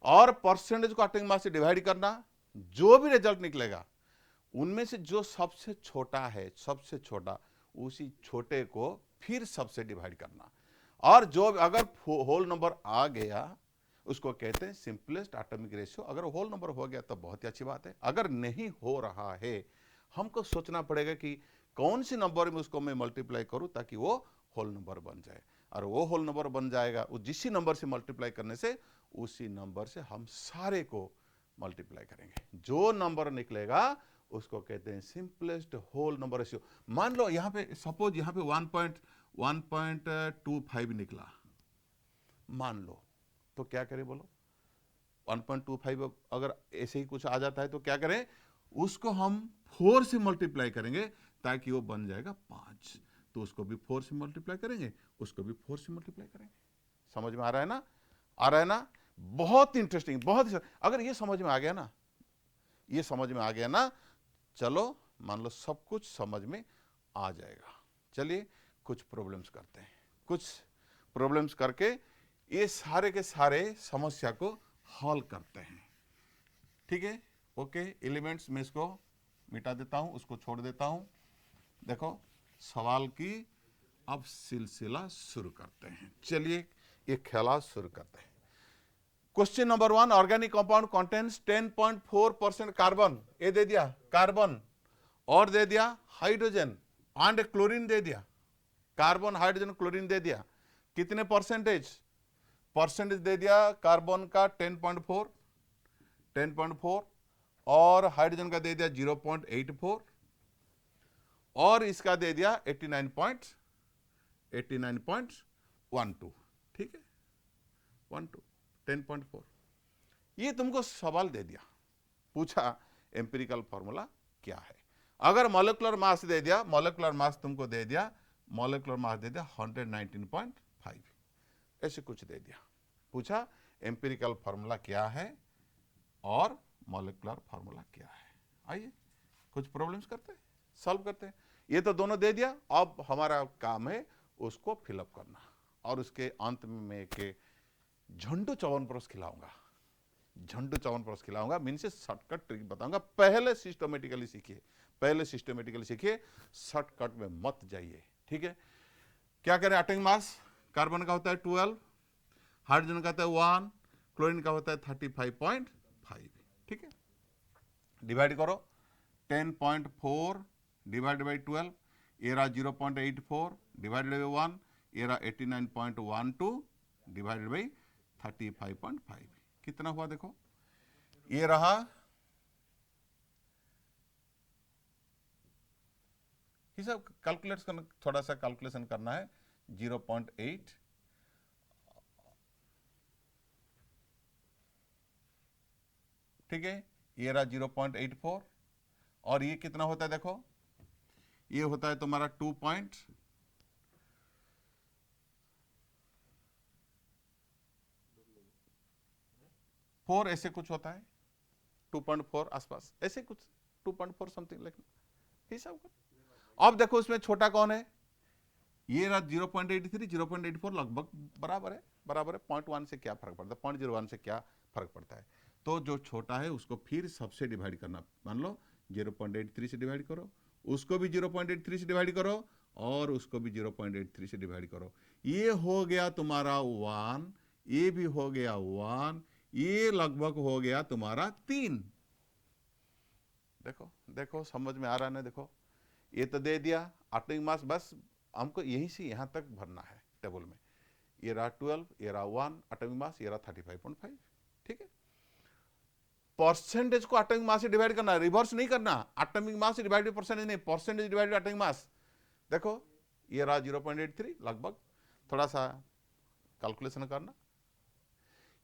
और परसेंटेज को एटॉमिक मास से डिवाइड करना। जो भी रिजल्ट निकलेगा उनमें से जो सबसे छोटा है, सबसे छोटा, उसी छोटे को फिर सबसे डिवाइड करना, और जो अगर होल नंबर आ गया उसको कहते हैं सिंपलेस्ट एटॉमिक रेशियो। अगर होल नंबर हो गया तो बहुत ही अच्छी बात है, अगर नहीं हो रहा है हमको सोचना पड़ेगा कि कौन सी नंबर में उसको मैं मल्टीप्लाई करूं ताकि वो होल नंबर बन जाए, और वो होल नंबर बन जाएगा वो जिस नंबर से मल्टीप्लाई करने से उसी नंबर से हम सारे को मल्टीप्लाई करेंगे। जो नंबर निकलेगा उसको कहते हैं सिंपलेस्ट होल नंबर रेशियो। मान लो यहाँ पे सपोज यहाँ पे 1.25 निकला, मान लो, तो क्या करें बोलो? 1.25 अगर ऐसे ही कुछ आ जाता है तो क्या करें? उसको हम 4 से मल्टीप्लाई करेंगे ताकि वो बन जाएगा 5। तो उसको भी 4 से मल्टीप्लाई करेंगे, उसको भी 4 से मल्टीप्लाई करेंगे। समझ में आ रहा है ना? आ रहा है ना? बहुत इंटरेस्टिंग, बहुत। अगर ये समझ में आ गया ना, ये समझ में आ गया ना, चलो मान लो सब कुछ समझ में आ जाएगा। चलिए कुछ प्रॉब्लम्स करते हैं, कुछ प्रॉब्लम्स करके ये सारे के सारे समस्या को हल करते हैं। ठीक है, ओके। एलिमेंट्स में इसको मिटा देता हूं, उसको छोड़ देता हूं। देखो सवाल की अब सिलसिला शुरू करते हैं। चलिए ये खेला शुरू करते हैं। Question number 1, organic compound contains 10.4% carbon, ये दे दिया कार्बन, और दे दिया हाइड्रोजन एंड क्लोरीन दे दिया, कार्बन हाइड्रोजन क्लोरीन दे दिया, कितने परसेंटेज दे दिया कार्बन का 10.4 और हाइड्रोजन का दे दिया 0.84 और इसका दे दिया 89.12, ठीक है 12 10.4। ये तुमको सवाल दे दिया, पूछा एम्पिरिकल फॉर्मूला क्या है। अगर मॉलिक्यूलर मास दे दिया, मॉलिक्यूलर मास तुमको दे दिया, मॉलिक्यूलर मास दे दिया 119.5, ऐसे कुछ दे दिया, पूछा एम्पिरिकल फॉर्मूला क्या है और मॉलिक्यूलर फॉर्मूला क्या है। आइए कुछ प्रॉब्लम्स करते हैं, सॉल्व करते हैं। ये तो दोनों दे दिया, अब हमारा काम है उसको फिलअप करना, और उसके अंत में मैं एक झंडू च्यवनप्राश खिलाऊंगा, झंडू च्यवनप्राश खिलाऊंगा, मीन से शॉर्टकट ट्रिक बताऊंगा। पहले सिस्टमेटिकली सीखिए, शॉर्टकट में मत जाइए, ठीक है। क्या करें, एटॉमिक मास कार्बन का होता है 12, हाइड्रोजन का होता है 1, क्लोरीन का होता है 35.5, ठीक है। डिवाइड करो 10.4 डिवाइड बाई 12, ये रहा 0.84 डिवाइडेड बाई 1, ये रहा 89.12 डिवाइडेड बाई 35.5, कितना हुआ देखो, ये रहा ये सब कैलकुलेट करना, थोड़ा सा कैलकुलेशन करना है, 0.8 ठीक है, ये रहा 0.84 और ये कितना होता है देखो, ये होता है तुम्हारा 2.4, ऐसे कुछ होता है 2.4 आसपास, ऐसे कुछ 2.4 समथिंग लिखना हिसाब कर। अब देखो इसमें छोटा कौन है, ये रहा 0.83, 0.84 लगभग बराबर है, 0.1 से क्या फर्क पड़ता है, 0.01 से क्या फर्क पड़ता है। तो जो छोटा है उसको फिर सबसे डिवाइड करना, मान लो 0.83 से डिवाइड करो, उसको भी 0.83 से डिवाइड करो और उसको भी 0.83 से डिवाइड करो, ये हो गया तुम्हारा 1, ये भी हो गया 1, ये लगभग हो गया तुम्हारा 3। देखो देखो समझ में आ रहा है ना, देखो ये तो दे दिया एटॉमिक मास, बस हमको यहीं से यहां तक भरना है टेबल में, ये रहा 12, ये रहा 1 एटॉमिक मास, ये रहा 35.5, ठीक है। परसेंटेज को एटॉमिक मास से डिवाइड करना, रिवर्स नहीं करना, एटॉमिक मास से डिवाइड परसेंटेज नहीं, परसेंटेज डिवाइड एटॉमिक मास। देखो ये रहा 0.83 लगभग, थोड़ा सा कैलकुलेशन करना,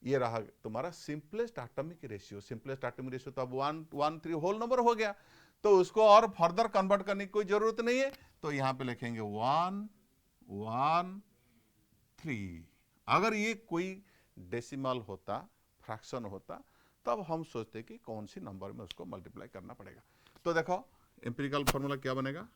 ये रहा तुम्हारा सिंपलेस्ट एटॉमिक रेशियो, तो अब 113 होल नंबर हो गया, तो उसको और फर्दर कन्वर्ट करने की कोई जरूरत नहीं है, तो यहां पे लिखेंगे 113। अगर ये कोई डेसिमल होता, फ्रैक्शन होता, तब हम सोचते कि कौन सी नंबर में उसको मल्टीप्लाई करना पड़ेगा। तो देखो एम्पिरिकल फॉर्मूला क्या बनेगा,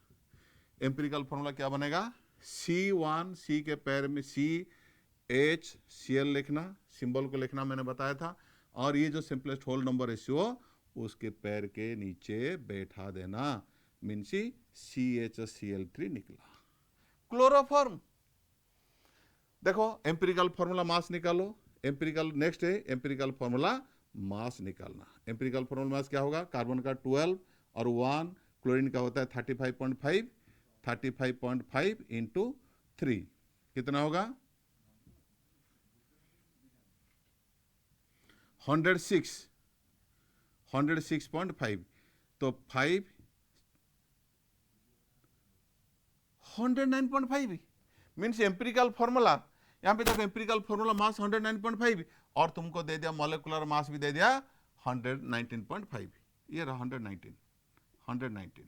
एम्पिरिकल फॉर्मूला क्या बनेगा, C1, C के पैर में CHCl लिखना, सिंबल को लिखना मैंने बताया था, और ये जो सिंपलेस्ट होल नंबर रेशियो उसके पैर के नीचे बैठा देना, मीन्स CHCl3 निकला। क्लोरोफॉर्म, देखो एम्पिरिकल फॉर्मूला मास निकालो, एम्पिरिकल नेक्स्ट है एम्पिरिकल फॉर्मूला मास निकालना। एम्पिरिकल फॉर्मूला मास क्या होगा, कार्बन का 12 और 1, क्लोरीन का होता है 35.5 इंटू 3 कितना होगा 106.5, तो 5 109.5 मीन्स एम्पिरिकल फॉर्मूला, यहां पे देखो एम्पिरिकल फॉर्मूला मास 109.5 और तुमको दे दिया मॉलिक्यूलर मास भी दे दिया 119.5, ये रहा 119,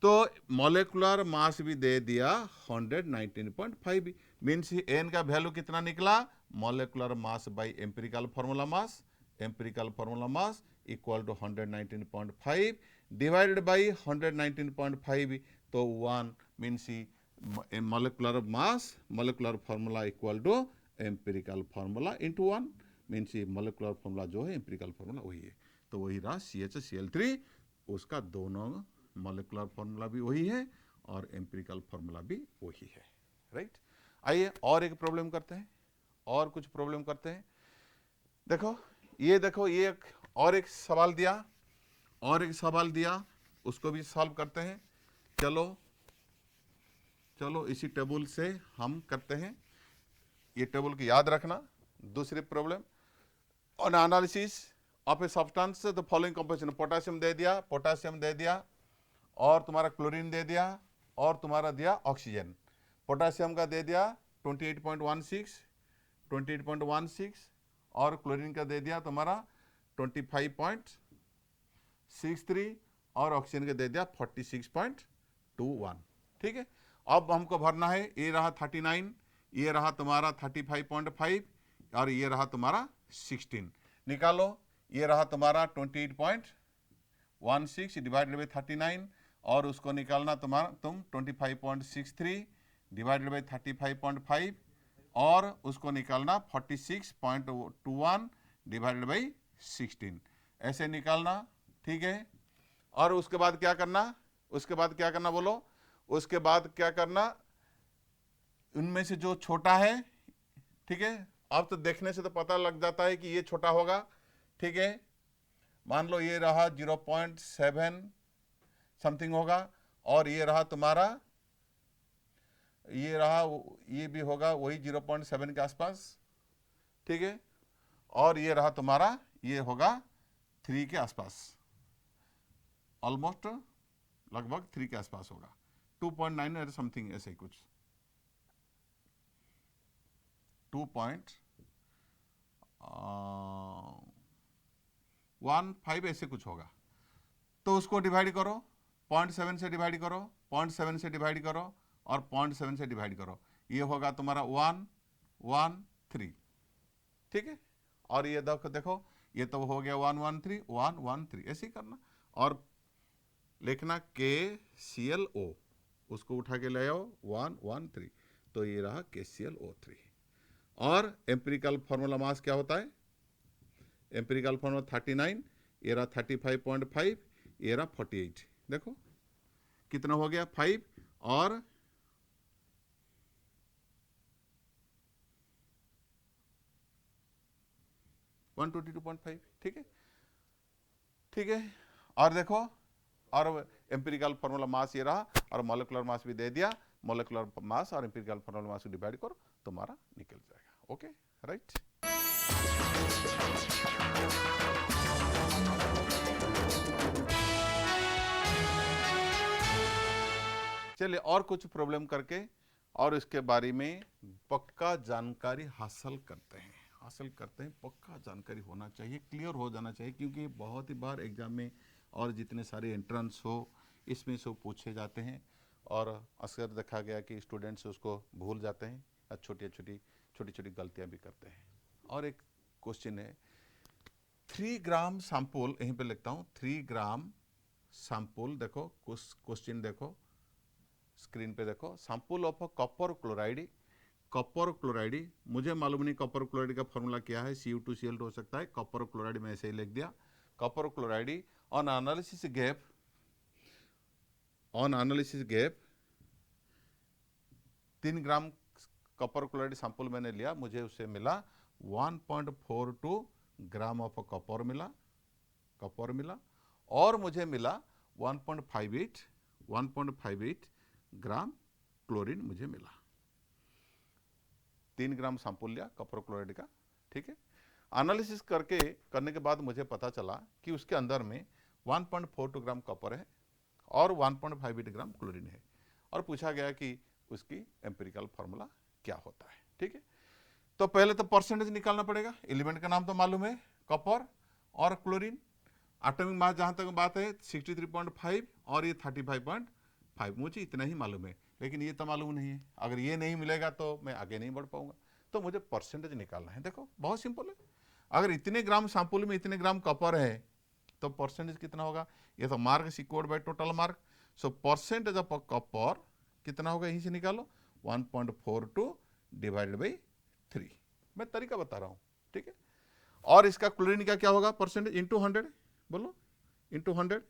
तो मॉलिक्यूलर मास भी दे दिया 119.5, मीन्स एन का वैल्यू कितना निकला, molecular mass by empirical formula mass, empirical formula mass equal to 119.5 divided by 119.5, तो 1 means molecular mass, molecular formula equal to empirical formula into 1, means molecular formula जो है empirical formula वही है, तो वही रहा CHCl3, उसका दोनों मॉलिक्यूलर फॉर्मूला भी वही है और एम्पिरिकल फॉर्मूला भी वही है, राइट। आइए और एक प्रॉब्लम करते हैं, और कुछ प्रॉब्लम करते हैं। देखो ये एक सवाल दिया, उसको भी सॉल्व करते हैं। चलो इसी टेबल से हम करते हैं, ये टेबल की याद रखना। दूसरी problem, on analysis of a substance the following composition, potassium दे दिया और तुम्हारा क्लोरीन दे दिया और तुम्हारा दिया ऑक्सीजन। पोटेशियम का दे दिया 28.16 और क्लोरीन का दे दिया तुम्हारा 25.63 और ऑक्सीजन का दे दिया 46.21। ठीक है, अब हमको भरना है, ये रहा 39, ये रहा तुम्हारा 35.5 और ये रहा तुम्हारा 16। निकालो, ये रहा तुम्हारा 28.16 डिवाइडेड बाई 39 और उसको निकालना तुम 25.63 डिवाइडेड बाई 35.5 और उसको निकालना 46.21 डिवाइडेड बाई 16, ऐसे निकालना। ठीक है, और उसके बाद क्या करना, बोलो। उसके बाद क्या करना, उनमें से जो छोटा है, ठीक है, अब तो देखने से तो पता लग जाता है कि ये छोटा होगा। ठीक है, मान लो ये रहा 0.7 समथिंग होगा और ये रहा तुम्हारा, ये भी होगा वही 0.7 के आसपास। ठीक है, और ये रहा तुम्हारा, ये होगा 3 के आसपास, ऑलमोस्ट लगभग 3 के आसपास होगा, 2.9 समथिंग ऐसे कुछ, 2.15 ऐसे कुछ होगा। तो उसको डिवाइड करो, 0.7 से डिवाइड करो, 0.7 से डिवाइड करो और 0.7 से डिवाइड करो, ये होगा तुम्हारा 113। ठीक है, और ये देखो ये तो हो गया 113 ऐसे ही करना और लिखना KClO, उसको उठा के ले आओ 113, तो ये रहा KClO3। और एम्पिरिकल फार्मूला मास क्या होता है, एम्पिरिकल फार्मूला 39, ये रहा 35.5, ये रहा 48। देखो कितना हो गया, 5 और 122.5। ठीक है, और देखो, और एम्पिरिकल फार्मूला मास ये रहा और मॉलिक्यूलर मास भी दे दिया, मॉलिक्यूलर मास और एम्पिरिकल फार्मूला मास को डिवाइड करो, तुम्हारा निकल जाएगा। Okay, right. चलिए और कुछ प्रॉब्लम करके और इसके बारे में पक्का जानकारी हासिल करते हैं, पक्का जानकारी होना चाहिए, क्लियर हो जाना चाहिए, क्योंकि बहुत ही बार एग्जाम में और जितने सारे एंट्रेंस हो इसमें से पूछे जाते हैं और अक्सर देखा गया कि स्टूडेंट्स उसको भूल जाते हैं और छोटी छोटी गलतियां भी करते हैं। और एक क्वेश्चन है, 3 ग्राम सैंपल, यहीं पे लिखता हूँ 3 ग्राम सैंपल, देखो क्वेश्चन देखो स्क्रीन पे देखो, सैंपल ऑफ कॉपर क्लोराइड, मुझे मालूम नहीं कॉपर क्लोराइड का फॉर्मूला क्या है, Cu2Cl हो सकता है, कॉपर क्लोराइड में ऐसे ही लिख दिया, copper chloride on analysis gap 3 gram copper chloride sample मैंने लिया, मुझे उससे मिला 1.42 ग्राम ऑफ कॉपर मिला और मुझे मिला 1.58 ग्राम क्लोरीन मुझे मिला। 3 ग्राम सैंपल लिया कॉपर क्लोराइड का। ठीक है, एनालिसिस करने के बाद मुझे पता चला कि उसके अंदर में 1.42 ग्राम कॉपर है और 1.58 ग्राम क्लोरीन है और पूछा गया कि उसकी एम्पिरिकल फार्मूला क्या होता है। ठीक है, तो पहले तो परसेंटेज निकालना पड़ेगा, एलिमेंट का नाम तो मालूम है कॉपर और क्लोरीन, एटॉमिक मास जहां तक बात है 63.5 और ये 35.5, मुझे इतना ही मालूम है, लेकिन ये तो मालूम नहीं है। अगर ये नहीं मिलेगा तो मैं आगे नहीं बढ़ पाऊंगा, तो मुझे परसेंटेज निकालना है। देखो बहुत सिंपल है, अगर इतने ग्राम सैंपल में इतने ग्राम कॉपर है तो परसेंटेज कितना होगा, ये तो mark is equal by total mark, so percentage of copper कितना होगा, यहीं से निकालो 1.42 डिवाइडेड बाई 3, मैं तरीका बता रहा हूं। ठीक है, और इसका क्लोरीन का क्या होगा, परसेंटेज इंटू 100, बोलो इंटू 100,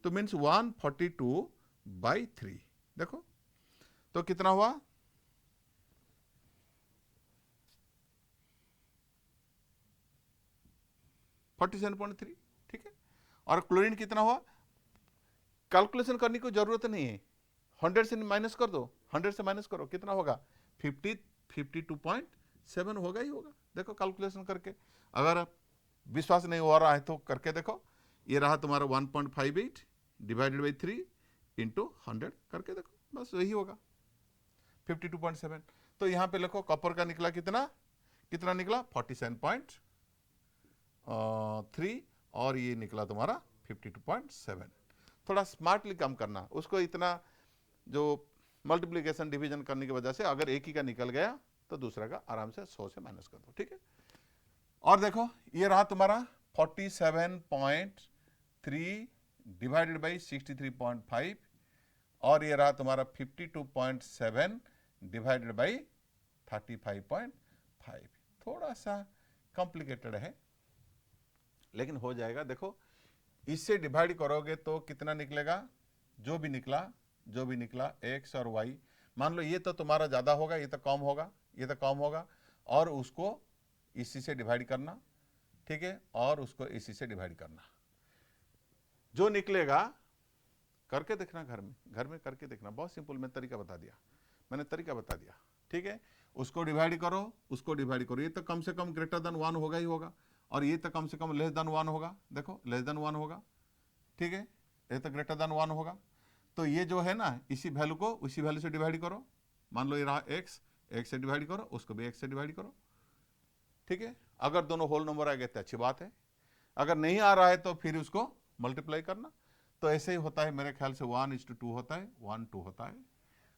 तो मीन्स 142/3। देखो तो कितना हुआ, 47.3, ठीक है। और क्लोरीन कितना हुआ, कैलकुलेशन करने की जरूरत नहीं है, 100 से माइनस कर दो, 100 से माइनस करो, कितना होगा 52.7 होगा ही होगा। देखो कैलकुलेशन करके, अगर विश्वास नहीं हो रहा है तो करके देखो। ये रहा तुम्हारा 1.58 डिवाइडेड बाई 3 इंटू 100 करके देखो, बस वही होगा 52.7। तो यहाँ पे लिखो कॉपर का निकला कितना, कितना निकला 47.3 और ये निकला तुम्हारा 52.7। थोड़ा स्मार्टली काम करना, उसको इतना जो मल्टीप्लिकेशन डिवीजन करने की वजह से अगर एक ही का निकल गया तो दूसरा का आराम से 100 से माइनस कर दो, ठीक है। और देखो ये रहा तुम्हारा 47.3 डिवाइडेड बाई 63.5 और ये रहा तुम्हारा 52.7 डिवाइडेड बाई 35.5। थोड़ा सा कॉम्प्लिकेटेड है लेकिन हो जाएगा। देखो इससे डिवाइड करोगे तो कितना निकलेगा, जो भी निकला एक्स और वाई, मान लो ये तो तुम्हारा ज्यादा होगा, ये तो कम होगा, ये तो कम होगा, और उसको इसी से डिवाइड करना, ठीक है, और उसको इसी से डिवाइड करना। जो निकलेगा करके देखना, घर में करके देखना, बहुत सिंपल, मैंने तरीका बता दिया, ठीक है। उसको डिवाइड करो, उसको डिवाइड करो, ये तो कम से कम ग्रेटर देन 1 होगा ही होगा, और ये तो कम से कम लेस देन 1 होगा। देखो लेस देन 1 होगा, ठीक है, ये तो ग्रेटर देन 1 होगा। तो ये जो है ना, इसी वैल्यू को उसी वैल्यू से डिवाइड करो। मान लो ये रहा एक्स से डिवाइड करो, उसको भी एक्स से डिवाइड करो, ठीक है। अगर दोनों होल नंबर आ गए तो अच्छी बात है, अगर नहीं आ रहा है तो फिर उसको मल्टीप्लाई करना। तो ऐसे ही होता है, मेरे ख्याल से 1:2 होता है, 1:2 होता है।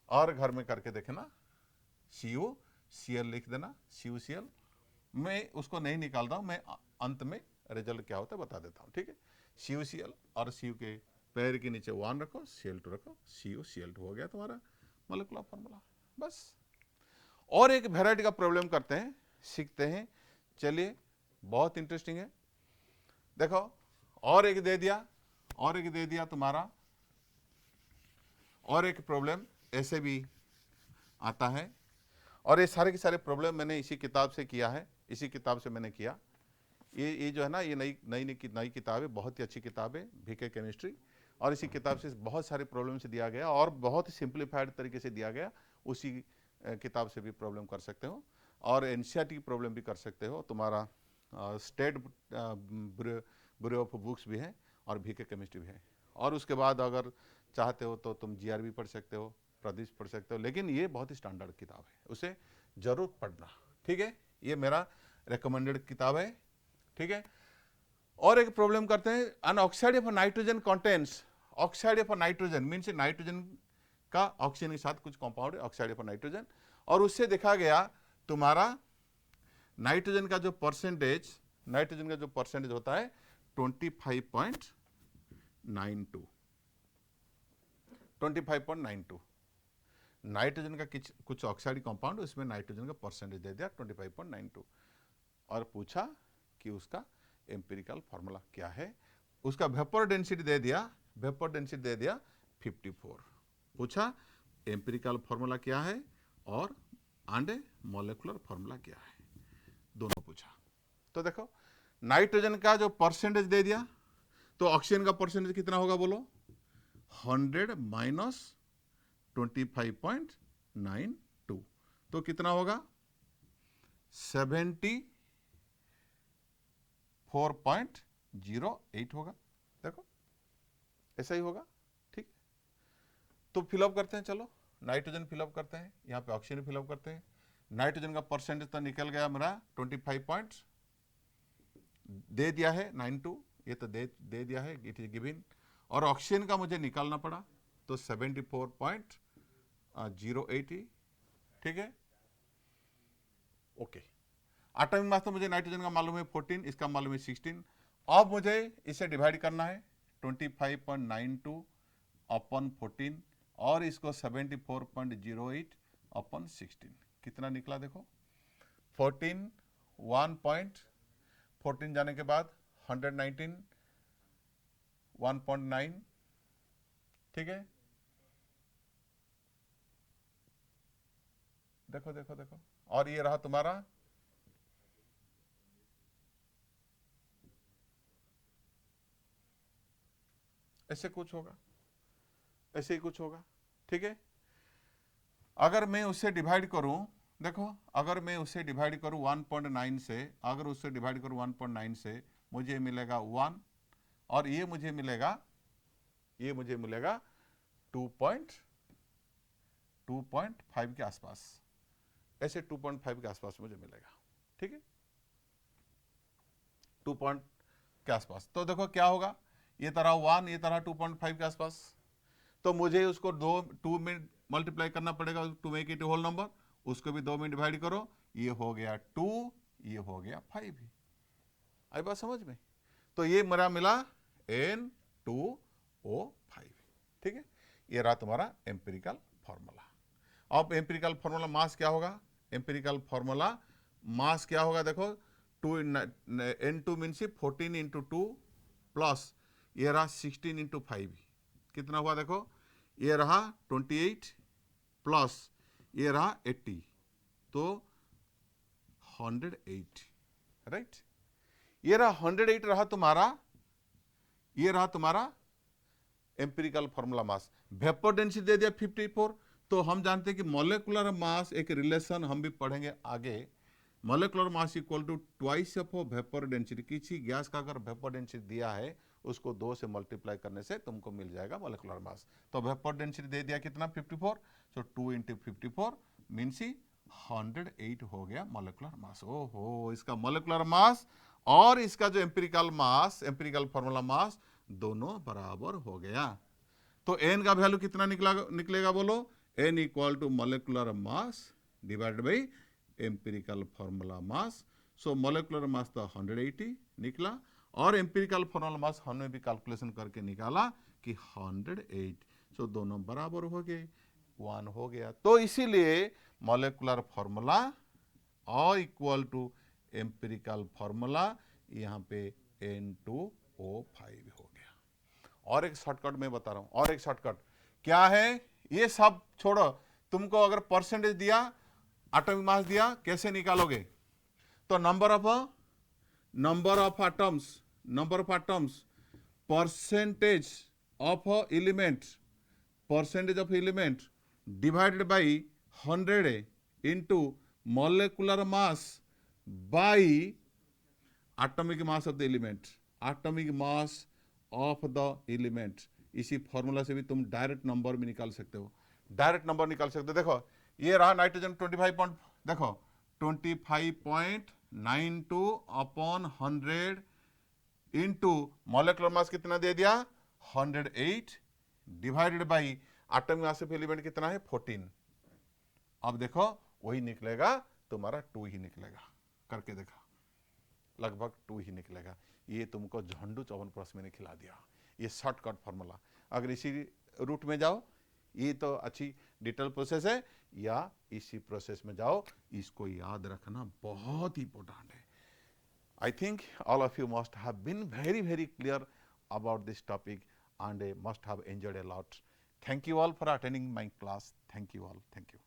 और घर में करके देखना, CuCl लिख देना, CuCl। मैं उसको नहीं निकाल रहा हूं, मैं अंत में रिजल्ट क्या होता है बता देता हूं, ठीक है। CuCl और Cu के पैर के नीचे 1 रखो, Cl2 रखो, CuCl2 हो गया तुम्हारा मॉलिक्यूलर फॉर्मूला, बस। और एक वेराइटी का प्रॉब्लम करते हैं, सीखते हैं, चलिए, बहुत इंटरेस्टिंग है। देखो और एक दे दिया तुम्हारा, और एक प्रॉब्लम ऐसे भी आता है। और ये सारे के सारे प्रॉब्लम मैंने इसी किताब से किया है, इसी किताब से मैंने किया। ये जो है ना, ये नई किताब है, बहुत ही अच्छी किताब है, VK केमिस्ट्री। और इसी किताब से बहुत सारे प्रॉब्लम से दिया गया और बहुत ही सिंप्लीफाइड तरीके से दिया गया। उसी किताब से भी प्रॉब्लम कर सकते हो और NCERT की प्रॉब्लम भी कर सकते हो। तुम्हारा स्टेट ब्यूरो ऑफ बुक्स भी है और VK केमिस्ट्री भी है। और उसके बाद अगर चाहते हो तो तुम GRB पढ़ सकते हो, प्रदेश पढ़ सकते हो, लेकिन ये बहुत ही स्टैंडर्ड किताब है, उसे जरूर पढ़ना, ठीक है। ये मेरा रिकमेंडेड किताब है, ठीक है। और एक प्रॉब्लम करते हैं, an oxide of nitrogen contains, oxide of nitrogen means nitrogen का ऑक्सीजन के साथ कुछ कंपाउंड है, ऑक्साइड ऑफ नाइट्रोजन। और उससे देखा गया तुम्हारा नाइट्रोजन का जो परसेंटेज होता है 25.92। नाइट्रोजन का कुछ ऑक्साइड कंपाउंड, उसमें नाइट्रोजन का परसेंटेज दे दिया 25.92 और पूछा कि उसका एम्पिरिकल फार्मूला क्या है। उसका वेपर डेंसिटी दे दिया 54। पूछा एम्पिरिकल फार्मूला क्या है और मॉलिक्यूलर फार्मूला क्या है, दोनों पूछा। तो देखो नाइट्रोजन का जो परसेंटेज दे दिया, तो ऑक्सीजन का परसेंटेज कितना होगा बोलो, 100 माइनस 25.92, तो कितना होगा 74.08 होगा। देखो ऐसा ही होगा, ठीक। तो फिलअप करते हैं, चलो नाइट्रोजन फिलअप करते हैं, यहाँ पे ऑक्सीजन फिलअप करते हैं। नाइट्रोजन का परसेंटेज तो निकल गया मेरा 25 पॉइंट दे दिया है 92, ये तो दे दिया है, इट इज गिवन। और ऑक्सीजन का मुझे निकालना पड़ा तो 74.08, ठीक है, ओके। एटॉमिक मास तो मुझे नाइट्रोजन का मालूम है 14, इसका मालूम है 16। अब मुझे इसे डिवाइड करना है 25.92 अपॉन 14 और इसको 74.08 अपॉन 16, कितना निकला देखो 14, 1.14 जाने के बाद 119, 1.9, ठीक है। देखो देखो देखो, और ये रहा तुम्हारा ऐसे कुछ होगा, ऐसे ही कुछ होगा, ठीक है। अगर मैं उससे डिवाइड करूं, देखो अगर मैं उससे डिवाइड करूं 1.9 से, अगर उससे डिवाइड करूं 1.9 से, मुझे मिलेगा 1 और ये मुझे मिलेगा 2.5 के आसपास, ऐसे 2.5 के आसपास मुझे मिलेगा, ठीक है, 2 के आसपास। तो देखो क्या होगा, ये तरह 1, ये तरह 2.5 के आसपास, तो मुझे उसको 2 में मल्टीप्लाई करना पड़ेगा to make it whole number, उसको भी 2 में डिवाइड करो, ये हो गया 2, ये हो गया 5 ही। आई बात समझ में? तो ये मेरा मिला N2O5, ठीक है। ये रहा तुम्हारा एम्पिरिकल फॉर्मूला। अब एम्पिरिकल फॉर्मूला मास क्या होगा, एम्पिरिकल फॉर्मूला मास क्या होगा, देखो N2 मीन्स 14 इंटू 2 प्लस ये रहा 16 इंटू 5, कितना हुआ देखो, ये रहा 28 प्लस ये रहा 80, तो 108, राइट। ये रहा 108 रहा तुम्हारा, ये रहा तुम्हारा empirical formula mass. Vapour density दे दिया 54, तो हम जानते हैं कि मॉलिक्यूलर मास एक रिलेशन हम भी पढ़ेंगे आगे, molecular mass equal to twice of vapour density. किसी गैस का अगर वेपर डेंसिटी दिया है उसको 2 से मल्टीप्लाई करने से तुमको मिल जाएगा मॉलिक्यूलर मास। तो वेपर डेंसिटी दे दिया कितना 54, सो 2 इंटू 54 मीन्स 108 हो गया मॉलिक्यूलर मास। ओहो, इसका मॉलिक्यूलर मास और इसका जो एम्पिरिकल मास, एम्पिरिकल फॉर्मूला मास दोनों बराबर हो गया। तो n का वैल्यू कितना निकलेगा बोलो, n equal to molecular mass divided by empirical formula mass. So molecular mass तो 180 निकला और एम्पिरिकल फॉर्मूला मास हमने भी कैलकुलेशन करके निकाला कि 108, सो दोनों बराबर हो गए, 1 हो गया। तो इसीलिए मॉलिक्यूलर फॉर्मूला और इक्वल टू एम्पिरिकल फॉर्मूला यहाँ पे N2O5 हो गया। और एक शॉर्टकट मैं बता रहा हूं, और एक शॉर्टकट क्या है, ये सब छोड़ो, तुमको अगर परसेंटेज दिया, एटॉमिक मास दिया, कैसे निकालोगे, तो number of atoms, percentage of element divided by 100 into molecular mass by atomic mass of the element, atomic mass of the element. इसी फॉर्मूला से भी तुम डायरेक्ट नंबर भी निकाल सकते हो, डायरेक्ट नंबर निकाल सकते हो। देखो ये रहा नाइट्रोजन 25 देखो 25.92 अपॉन 100 इंटू मॉलिक्यूलर मास कितना दे दिया 108 divided by atomic mass of element कितना है 14। अब देखो वही निकलेगा तुम्हारा 2 ही निकलेगा, करके देखा, लगभग 2 ही निकलेगा। ये तुमको झंडू चौवन प्रश्न मैंने खिला दिया, ये शॉर्टकट फॉर्मूला। अगर इसी रूट में जाओ, ये तो अच्छी डिटेल प्रोसेस है, या इसी प्रोसेस में जाओ, इसको याद रखना बहुत ही इंपॉर्टेंट है। I think all of you must have been very clear about this topic and must have enjoyed a lot. Thank you all for attending my class. Thank you all. Thank you.